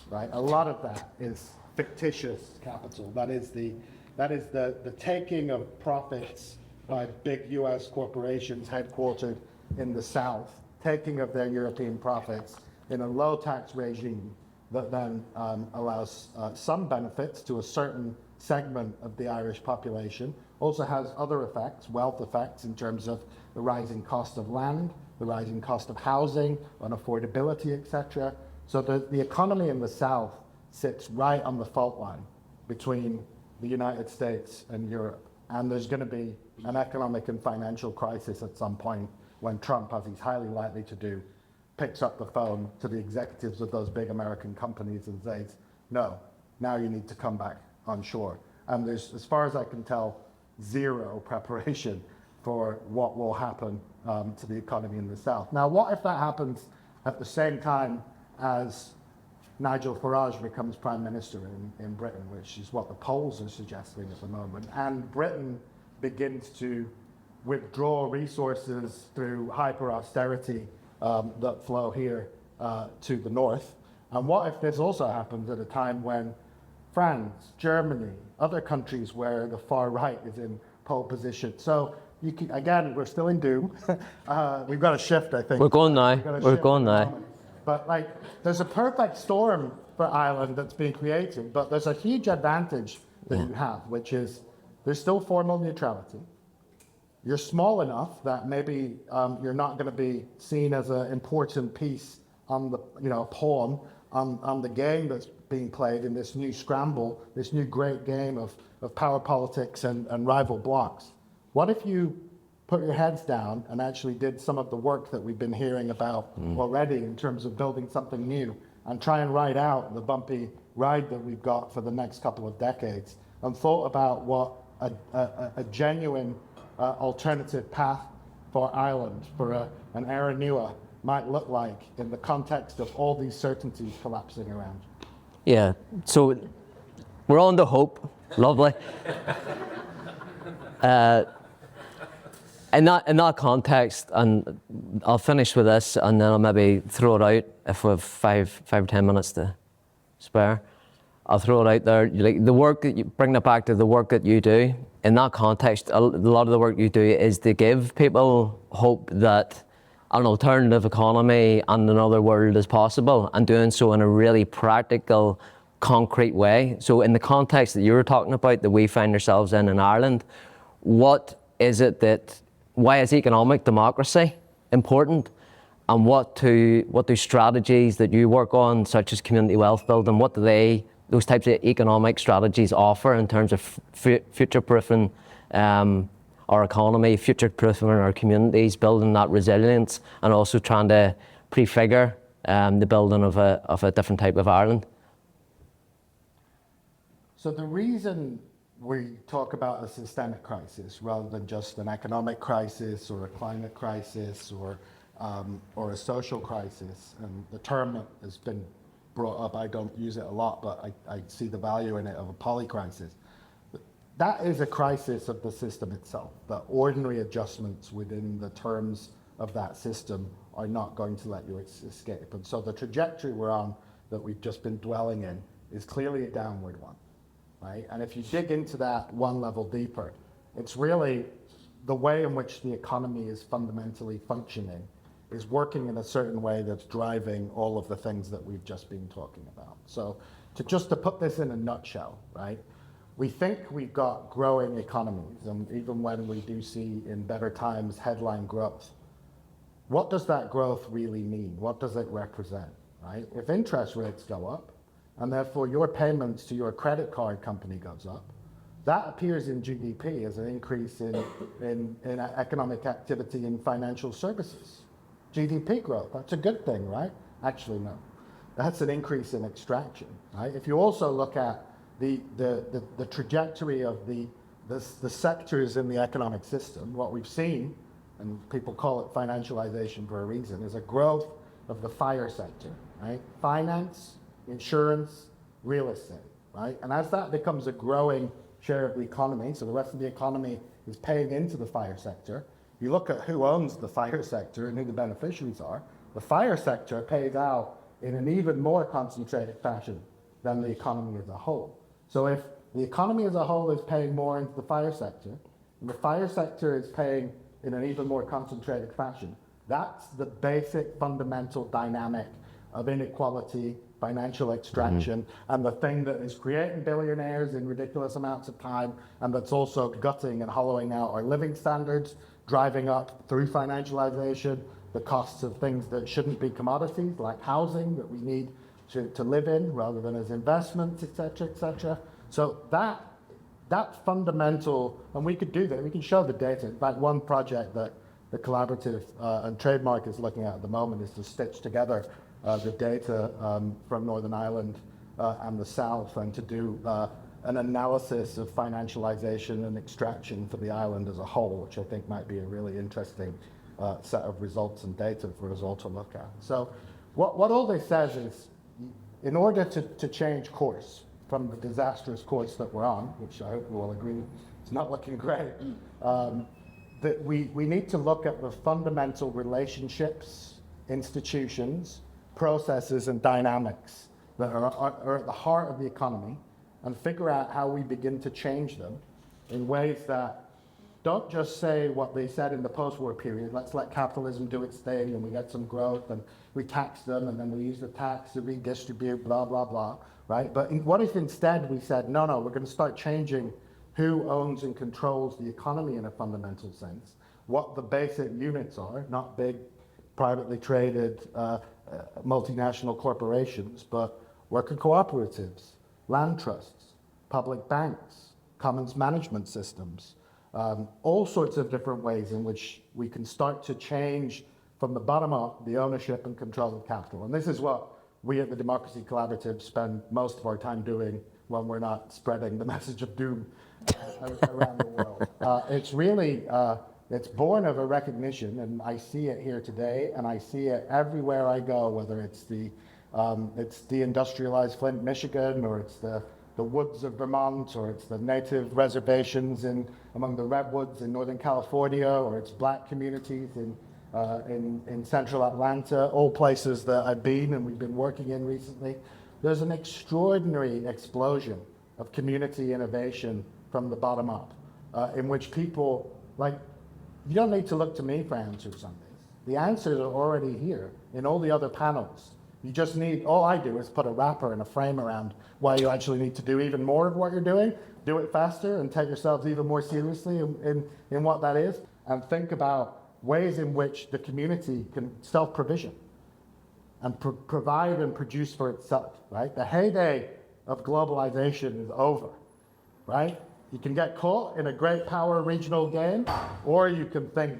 right? A lot of that is fictitious capital. That is the taking of profits by big US corporations headquartered in the South, taking of their European profits in a low tax regime that then allows some benefits to a certain segment of the Irish population, also has other effects, wealth effects, in terms of the rising cost of land, the rising cost of housing, unaffordability, etc. So the economy in the South sits right on the fault line between the United States and Europe. And there's going to be an economic and financial crisis at some point when Trump, as he's highly likely to do, picks up the phone to the executives of those big American companies and says, no, now you need to come back on shore. And there's, as far as I can tell, zero preparation for what will happen to the economy in the South. Now, what if that happens at the same time as Nigel Farage becomes Prime Minister in Britain, which is what the polls are suggesting at the moment, and Britain begins to withdraw resources through hyper-austerity that flow here to the north? And what if this also happens at a time when France, Germany, other countries where the far right is in pole position? So you can, again, we're still in doom. We've got to shift, I think. We're going now. We're going now. But there's a perfect storm for Ireland that's being created, but there's a huge advantage that you have, which is there's still formal neutrality. You're small enough that maybe you're not going to be seen as an important piece on the, pawn on the game that's being played in this new scramble, this new great game of power politics and rival blocs. What if you put your heads down and actually did some of the work that we've been hearing about already in terms of building something new, and try and ride out the bumpy ride that we've got for the next couple of decades, and thought about what a genuine alternative path for Ireland, for an era nua, might look like in the context of all these certainties collapsing around. Yeah, so we're on to hope. Lovely. In that context, and I'll finish with this, and then I'll maybe throw it out if we have five or 10 minutes to spare. I'll throw it out there. Like the work that you bring it back to the work that you do. In that context, a lot of the work you do is to give people hope that an alternative economy and another world is possible, and doing so in a really practical, concrete way. So in the context that you were talking about that we find ourselves in Ireland, what is it why is economic democracy important? And what do strategies that you work on, such as community wealth building, what do those types of economic strategies offer in terms of future-proofing our economy, future-proofing our communities, building that resilience, and also trying to prefigure the building of a different type of Ireland? So the reason we talk about a systemic crisis rather than just an economic crisis or a climate crisis or a social crisis, and the term that has been brought up, I don't use it a lot, but I see the value in it, of a polycrisis. That is a crisis of the system itself. The ordinary adjustments within the terms of that system are not going to let you escape. And so the trajectory we're on, that we've just been dwelling in, is clearly a downward one, right? And if you dig into that one level deeper, it's really the way in which the economy is fundamentally functioning is working in a certain way that's driving all of the things that we've just been talking about. So to put this in a nutshell, right? We think we've got growing economies, and even when we do see in better times headline growth, what does that growth really mean? What does it represent, right? If interest rates go up, and therefore your payments to your credit card company goes up, that appears in GDP as an increase in economic activity in financial services. GDP growth, that's a good thing, right? Actually, no. That's an increase in extraction, right? If you also look at the trajectory of the sectors in the economic system, what we've seen, and people call it financialization for a reason, is a growth of the FIRE sector, right? Finance, insurance, real estate, right? And as that becomes a growing share of the economy, so the rest of the economy is paying into the FIRE sector, you look at who owns the FIRE sector and who the beneficiaries are, the FIRE sector pays out in an even more concentrated fashion than the economy as a whole. So if the economy as a whole is paying more into the FIRE sector, and the FIRE sector is paying in an even more concentrated fashion, that's the basic fundamental dynamic of inequality, financial extraction, and the thing that is creating billionaires in ridiculous amounts of time, and that's also gutting and hollowing out our living standards, driving up through financialization the costs of things that shouldn't be commodities, like housing that we need to live in rather than as investments, et cetera, et cetera. So that fundamental, and we could do that, we can show the data. In fact, one project that the Collaborative and Trademark is looking at the moment is to stitch together the data from Northern Ireland and the South, and to do an analysis of financialization and extraction for the island as a whole, which I think might be a really interesting set of results and data for us all to look at. So what all this says is, in order to change course from the disastrous course that we're on, which I hope we all agree is not looking great, that we need to look at the fundamental relationships, institutions, processes, and dynamics that are at the heart of the economy, and figure out how we begin to change them in ways that don't just say what they said in the post-war period, let's let capitalism do its thing and we get some growth and we tax them and then we use the tax to redistribute, blah, blah, blah, right? But what if instead we said, no, we're going to start changing who owns and controls the economy in a fundamental sense, what the basic units are, not big privately traded multinational corporations, but worker cooperatives, land trusts, public banks, commons management systems, all sorts of different ways in which we can start to change from the bottom up the ownership and control of capital. And this is what we at the Democracy Collaborative spend most of our time doing when we're not spreading the message of doom around the world. It's really, it's born of a recognition, and I see it here today, and I see it everywhere I go, whether it's the deindustrialized Flint, Michigan, or it's the woods of Vermont, or it's the native reservations among the redwoods in Northern California, or it's black communities in central Atlanta, all places that I've been and we've been working in recently. There's an extraordinary explosion of community innovation from the bottom up, in which people, like, you don't need to look to me for answers on this. The answers are already here in all the other panels. You just need, all I do is put a wrapper and a frame around why you actually need to do even more of what you're doing, do it faster, and take yourselves even more seriously in what that is, and think about ways in which the community can self-provision and provide and produce for itself, right? The heyday of globalization is over, right? You can get caught in a great power regional game, or you can think,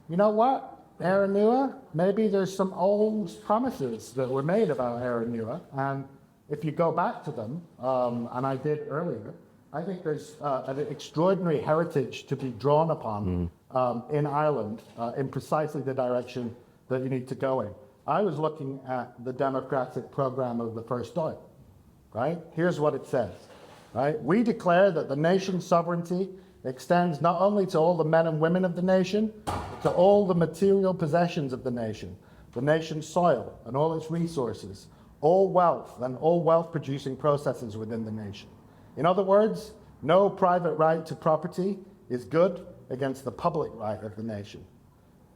you know what? Aranua, maybe there's some old promises that were made about Aranua, and if you go back to them, and I did earlier, I think there's an extraordinary heritage to be drawn upon in Ireland in precisely the direction that you need to go in. I was looking at the democratic program of the First Dáil, right? Here's what it says, right? We declare that the nation's sovereignty extends not only to all the men and women of the nation, but to all the material possessions of the nation's soil and all its resources, all wealth and all wealth-producing processes within the nation. In other words, no private right to property is good against the public right of the nation.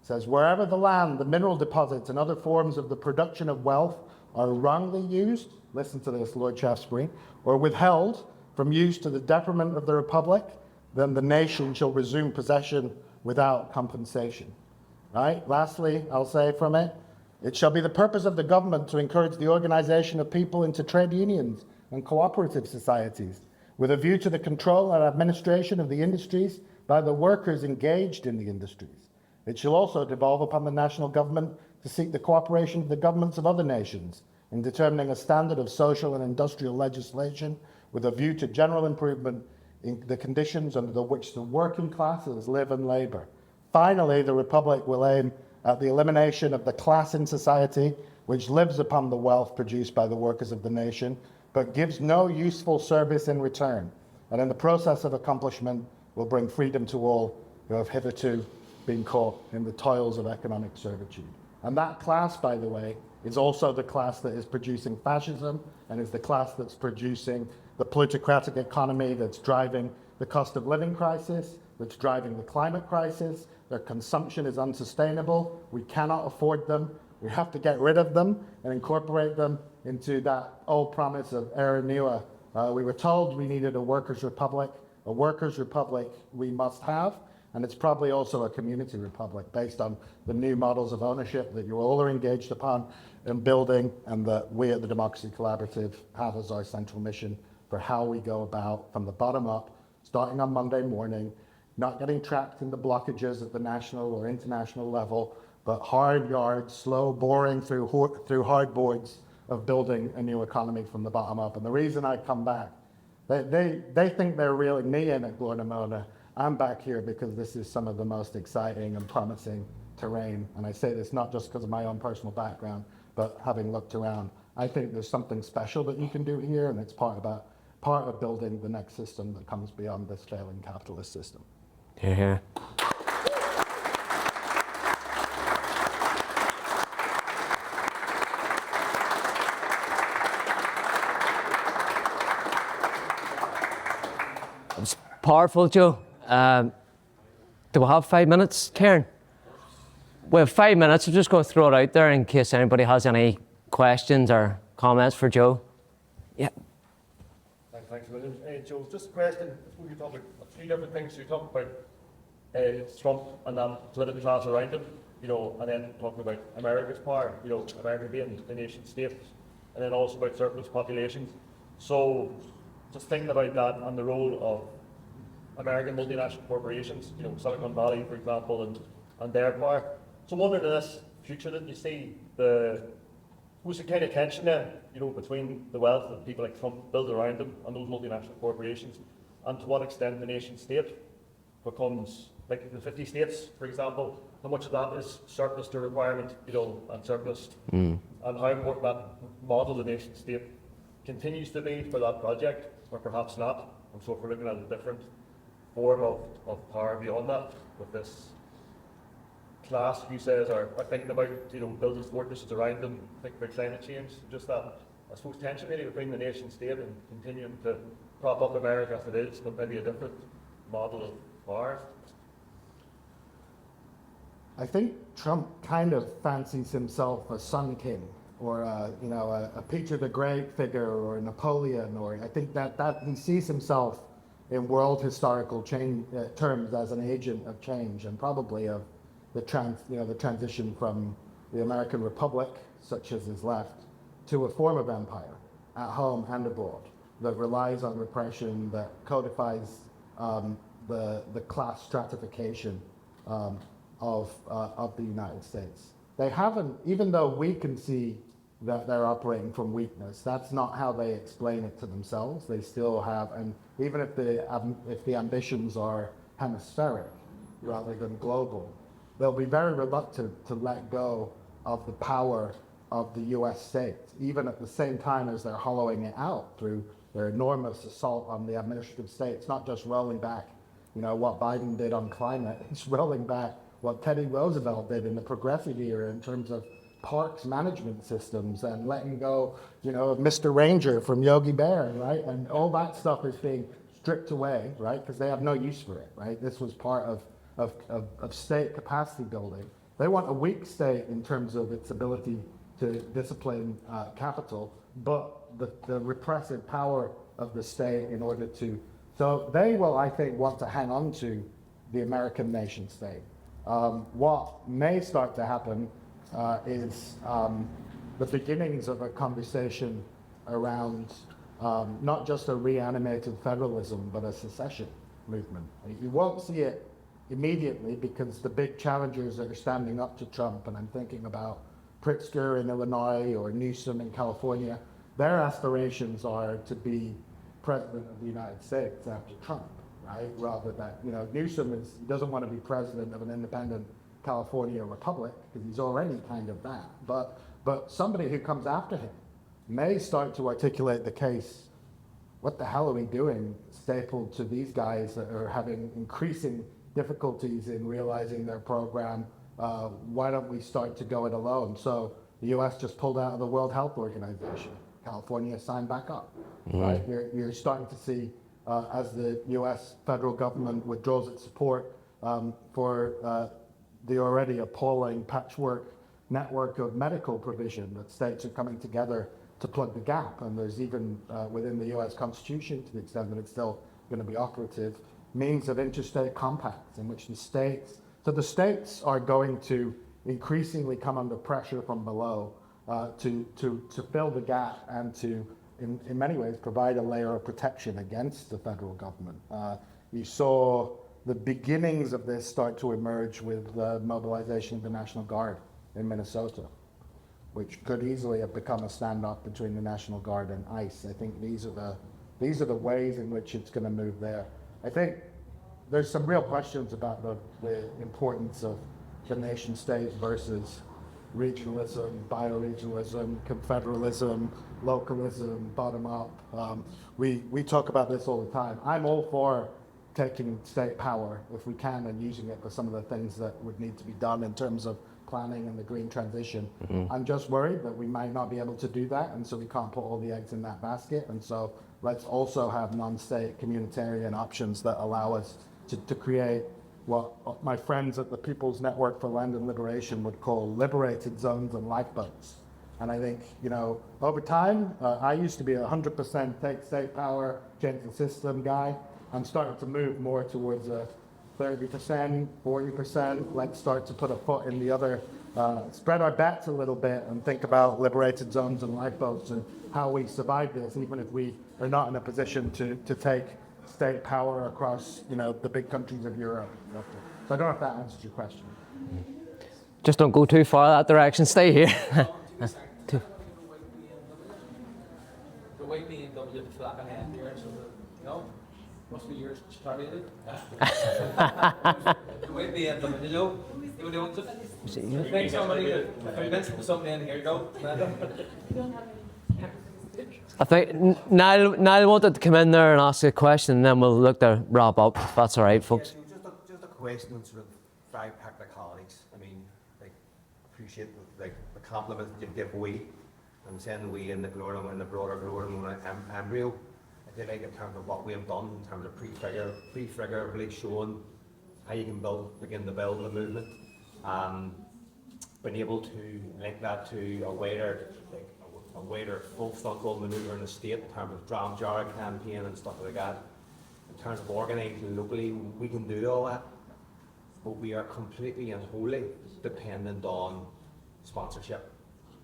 It says, wherever the land, the mineral deposits, and other forms of the production of wealth are wrongly used, listen to this, Lord Shaftesbury, or withheld from use to the detriment of the Republic, then the nation shall resume possession without compensation. Right? Lastly, I'll say from it, it shall be the purpose of the government to encourage the organization of people into trade unions and cooperative societies, with a view to the control and administration of the industries by the workers engaged in the industries. It shall also devolve upon the national government to seek the cooperation of the governments of other nations in determining a standard of social and industrial legislation with a view to general improvement in the conditions under which the working classes live and labor. Finally, the Republic will aim at the elimination of the class in society which lives upon the wealth produced by the workers of the nation, but gives no useful service in return, and in the process of accomplishment will bring freedom to all who have hitherto been caught in the toils of economic servitude. And that class, by the way, is also the class that is producing fascism, and is the class that's producing the plutocratic economy that's driving the cost of living crisis, that's driving the climate crisis. Their consumption is unsustainable. We cannot afford them. We have to get rid of them and incorporate them into that old promise of Era Nua. We were told we needed a workers' republic. A workers' republic we must have, and it's probably also a community republic based on the new models of ownership that you all are engaged upon in building, and that we at the Democracy Collaborative have as our central mission for how we go about from the bottom up, starting on Monday morning, not getting trapped in the blockages at the national or international level, but hard yards, slow boring through hard boards of building a new economy from the bottom up. And the reason I come back, they think they're reeling me in at Guinan. I'm back here because this is some of the most exciting and promising terrain. And I say this not just because of my own personal background, but having looked around. I think there's something special that you can do here, and it's part of building the next system that comes beyond this failing capitalist system. Yeah. It's powerful, Joe. Do we have 5 minutes, Karen? We have 5 minutes. We're just going to throw it out there in case anybody has any questions or comments for Joe. Yeah. Thanks, William. Joe, just a question. You talk about a few different things. You talk about Trump and then political class around him, and then talking about America's power, America being the nation state, and then also about surplus populations. So just thinking about that and the role of American multinational corporations, you know, Silicon Valley, for example, and their power. So I'm wondering in this future that you see who's the kind of tension there, you know, between the wealth that people like Trump build around them and those multinational corporations, and to what extent the nation state becomes, like the 50 states, for example, how much of that is surplus to requirement, you know, and surplus, and how important that model of the nation state continues to be for that project, or perhaps not. And so if we're looking at a different form of power beyond that, with this class who says are thinking about, you know, building fortresses around them, thinking about climate change, just that, I suppose, tension really between the nation state and continuing to prop up America as it is, but maybe a different model of power. I think Trump kind of fancies himself a sun king, or a Peter the Great figure, or Napoleon, or I think that he sees himself in world historical terms as an agent of change, and probably of the transition from the American Republic, such as is left, to a form of empire at home and abroad that relies on repression, that codifies the class stratification of the United States. They haven't, even though we can see that they're operating from weakness, that's not how they explain it to themselves. They still have, and even if the ambitions are hemispheric rather than global, they'll be very reluctant to let go of the power of the US state, even at the same time as they're hollowing it out through their enormous assault on the administrative state. It's not just rolling back, what Biden did on climate, it's rolling back what Teddy Roosevelt did in the progressive era in terms of parks management systems, and letting go, of Mr. Ranger from Yogi Bear, right? And all that stuff is being stripped away, right? Because they have no use for it, right? This was part of state capacity building. They want a weak state in terms of its ability to discipline capital, but the repressive power of the state in order to, so they will, I think, want to hang on to the American nation state. What may start to happen is the beginnings of a conversation around not just a reanimated federalism, but a secession movement. You won't see it immediately because the big challengers that are standing up to Trump, and I'm thinking about Pritzker in Illinois or Newsom in California, their aspirations are to be president of the United States after Trump, right? Rather than, Newsom doesn't want to be president of an independent California republic because he's already kind of that. But somebody who comes after him may start to articulate the case, what the hell are we doing stapled to these guys that are having increasing difficulties in realizing their program? Why don't we start to go it alone? So the US just pulled out of the World Health Organization. California signed back up, right? You're starting to see as the US federal government withdraws its support for the already appalling patchwork network of medical provision that states are coming together to plug the gap. And there's even within the US Constitution, to the extent that it's still going to be operative, means of interstate compacts in which the states are going to increasingly come under pressure from below to fill the gap and to, in many ways, provide a layer of protection against the federal government. You saw the beginnings of this start to emerge with the mobilization of the National Guard in Minnesota, which could easily have become a standoff between the National Guard and ICE. I think these are the ways in which it's going to move there. I think there's some real questions about the importance of the nation state versus regionalism, bioregionalism, confederalism, localism, bottom up. We talk about this all the time. I'm all for taking state power if we can and using it for some of the things that would need to be done in terms of planning and the green transition. I'm just worried that we might not be able to do that, and so we can't put all the eggs in that basket. And so let's also have non-state communitarian options that allow us to create what my friends at the People's Network for Land and Liberation would call liberated zones and lifeboats. And I think, over time, I used to be 100% take state power, change the system guy. I'm starting to move more towards a 30%, 40%. Let's start to put a foot in the other, spread our bets a little bit and think about liberated zones and lifeboats and how we survive this, even if we are not in a position to take state power across, the big countries of Europe. So I don't know if that answers your question. Just don't go too far that direction. Stay here. The white BMW flag on hand here, so must be yours started. The white BMW, you don't think somebody convinced somebody in here, I think Niall wanted to come in there and ask a question, and then we'll look to wrap up. If that's all right, folks. Just a question on sort of five practicalities. I mean, appreciate the compliments that you give we. I'm saying we in the broader embryo. I did like in terms of what we have done in terms of pre-figure, really showing how you can begin to build a movement. Been able to link that to a wider full frontal manoeuvre in the state in terms of dram jar campaign and stuff like that. In terms of organising locally, we can do all that, but we are completely and wholly dependent on sponsorship,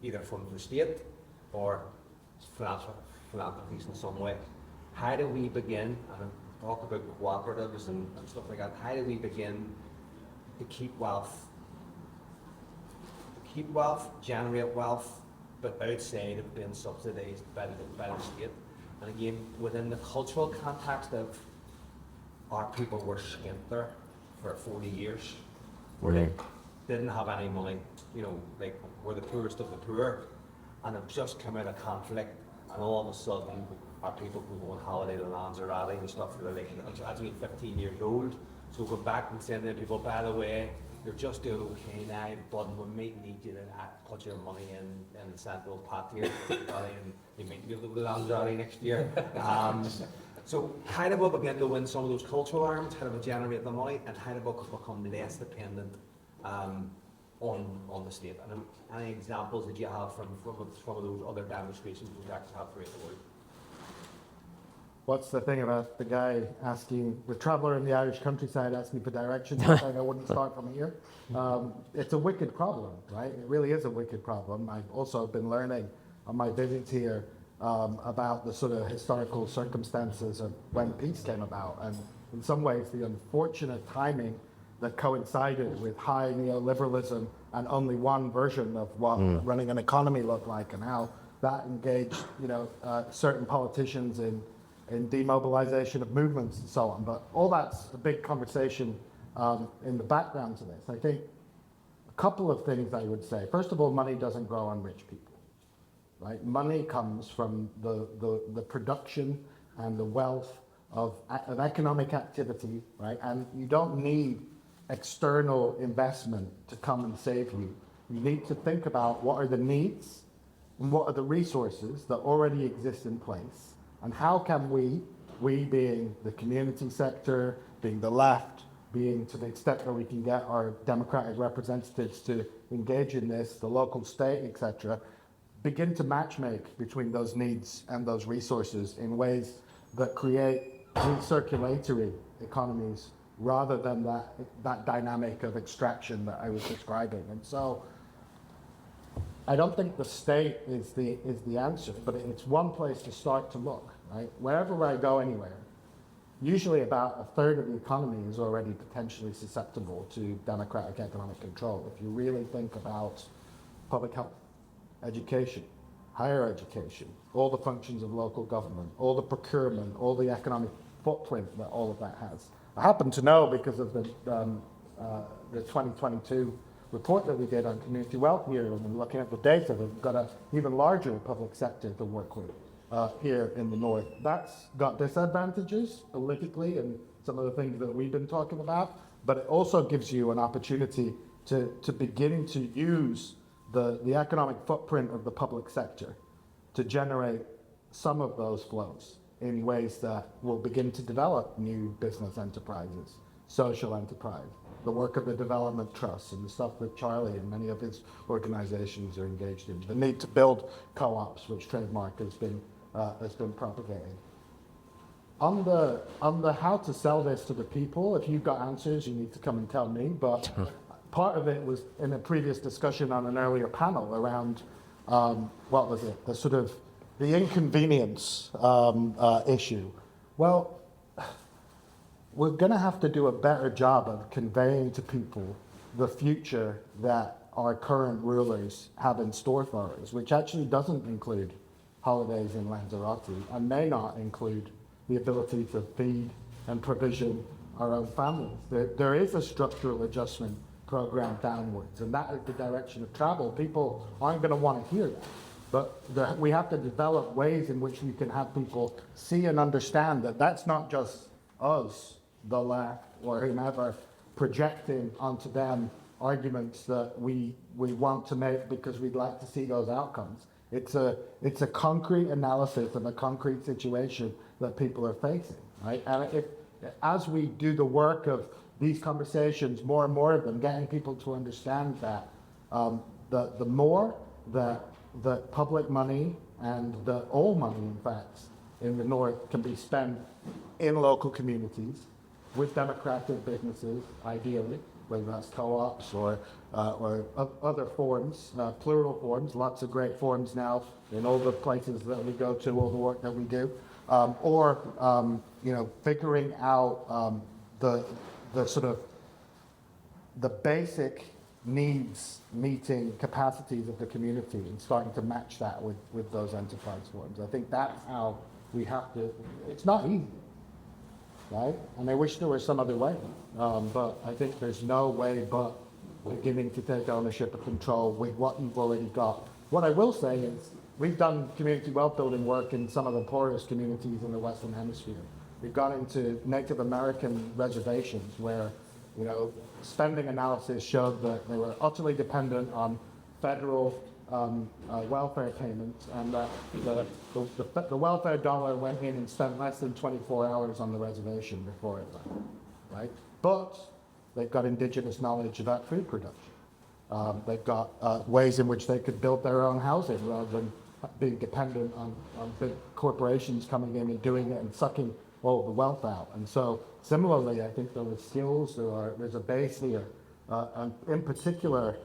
either from the state or philanthropies in some way. How do we begin, and I talk about cooperatives and stuff like that, how do we begin to keep wealth, generate wealth, but outside of being subsidised by the state? And again, within the cultural context of our people were skint there for 40 years, where they didn't have any money, we're the poorest of the poor, and have just come out of conflict, and all of a sudden our people can go on holiday to Lanzarote and stuff. That's only 15 years old, so go back and say to people, by the way, you're just doing okay now, but we might need you to put your money in the central pot here, and you might be able to go to Lanzarote next year. So how do we begin to win some of those cultural arms? How do we generate the money, and how do we become less dependent on the state? And any examples that you have from some of those other demonstrations we actually have throughout the world? What's the thing about the guy asking, the traveller in the Irish countryside asking for directions, saying I wouldn't start from here? It's a wicked problem, right? It really is a wicked problem. I've also been learning on my visits here about the sort of historical circumstances of when peace came about, and in some ways the unfortunate timing that coincided with high neoliberalism and only one version of what running an economy looked like, and how that engaged, certain politicians in demobilization of movements and so on. But all that's a big conversation in the background to this. I think a couple of things I would say. First of all, money doesn't grow on rich people, right? Money comes from the production and the wealth of economic activity, right? And you don't need external investment to come and save you. You need to think about what are the needs and what are the resources that already exist in place, and how can we being the community sector, being the left, being to the extent that we can get our democratic representatives to engage in this, the local state, etc., begin to matchmake between those needs and those resources in ways that create recirculatory economies rather than that dynamic of extraction that I was describing. And so I don't think the state is the answer, but it's one place to start to look, right? Wherever I go anywhere, usually about a third of the economy is already potentially susceptible to democratic economic control. If you really think about public health, education, higher education, all the functions of local government, all the procurement, all the economic footprint that all of that has. I happen to know, because of the 2022 report that we did on community wealth here, and looking at the data, we've got an even larger public sector to work with here in the north. That's got disadvantages politically and some of the things that we've been talking about, but it also gives you an opportunity to begin to use the economic footprint of the public sector to generate some of those flows in ways that will begin to develop new business enterprises, social enterprise, the work of the development trusts and the stuff that Charlie and many of his organizations are engaged in, the need to build co-ops, which Trademark has been propagating. On the how to sell this to the people, if you've got answers, you need to come and tell me, but part of it was in a previous discussion on an earlier panel around, what was it, the sort of the inconvenience issue. Well, we're going to have to do a better job of conveying to people the future that our current rulers have in store for us, which actually doesn't include holidays in Lanzarote and may not include the ability to feed and provision our own families. There is a structural adjustment program downwards, and that is the direction of travel. People aren't going to want to hear that. But we have to develop ways in which we can have people see and understand that that's not just us, the left, or whomever, projecting onto them arguments that we want to make because we'd like to see those outcomes. It's a concrete analysis of a concrete situation that people are facing, right? And as we do the work of these conversations, more and more of them, getting people to understand that the more that public money and all money, in fact, in the North can be spent in local communities with democratic businesses, ideally, whether that's co-ops or other forms, plural forms, lots of great forms now in all the places that we go to, all the work that we do, figuring out the sort of the basic needs meeting capacities of the community and starting to match that with those enterprise forms. I think that's how we have to. It's not easy, right? And I wish there was some other way, but I think there's no way but beginning to take ownership and control with what you've already got. What I will say is we've done community wealth building work in some of the poorest communities in the Western Hemisphere. We've gone into Native American reservations where, spending analysis showed that they were utterly dependent on federal welfare payments, and that the welfare dollar went in and spent less than 24 hours on the reservation before it left, right? But they've got indigenous knowledge about food production. They've got ways in which they could build their own housing rather than being dependent on big corporations coming in and doing it and sucking all the wealth out. And so similarly, I think there are skills, there's a base here, and in particular,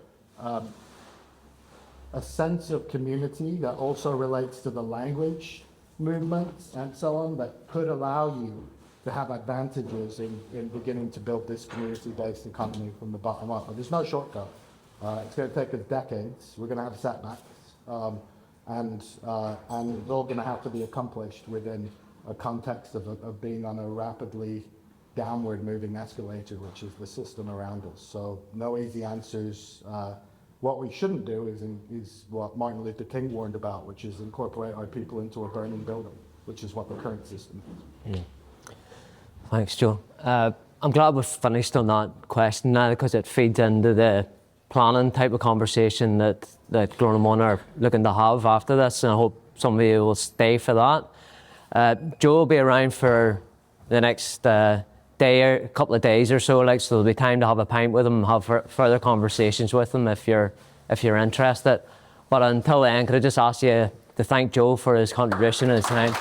a sense of community that also relates to the language movements and so on that could allow you to have advantages in beginning to build this community-based economy from the bottom up. But there's no shortcut. It's going to take us decades. We're going to have setbacks. And it's all going to have to be accomplished within a context of being on a rapidly downward moving escalator, which is the system around us. So no easy answers. What we shouldn't do is what Martin Luther King warned about, which is incorporate our people into a burning building, which is what the current system is. Thanks, Joe. I'm glad we've finished on that question now because it feeds into the planning type of conversation that Glornamona are looking to have after this, and I hope some of you will stay for that. Joe will be around for the next day or a couple of days or so, so there'll be time to have a pint with him and have further conversations with him if you're interested. But until then, could I just ask you to thank Joe for his contribution and his time?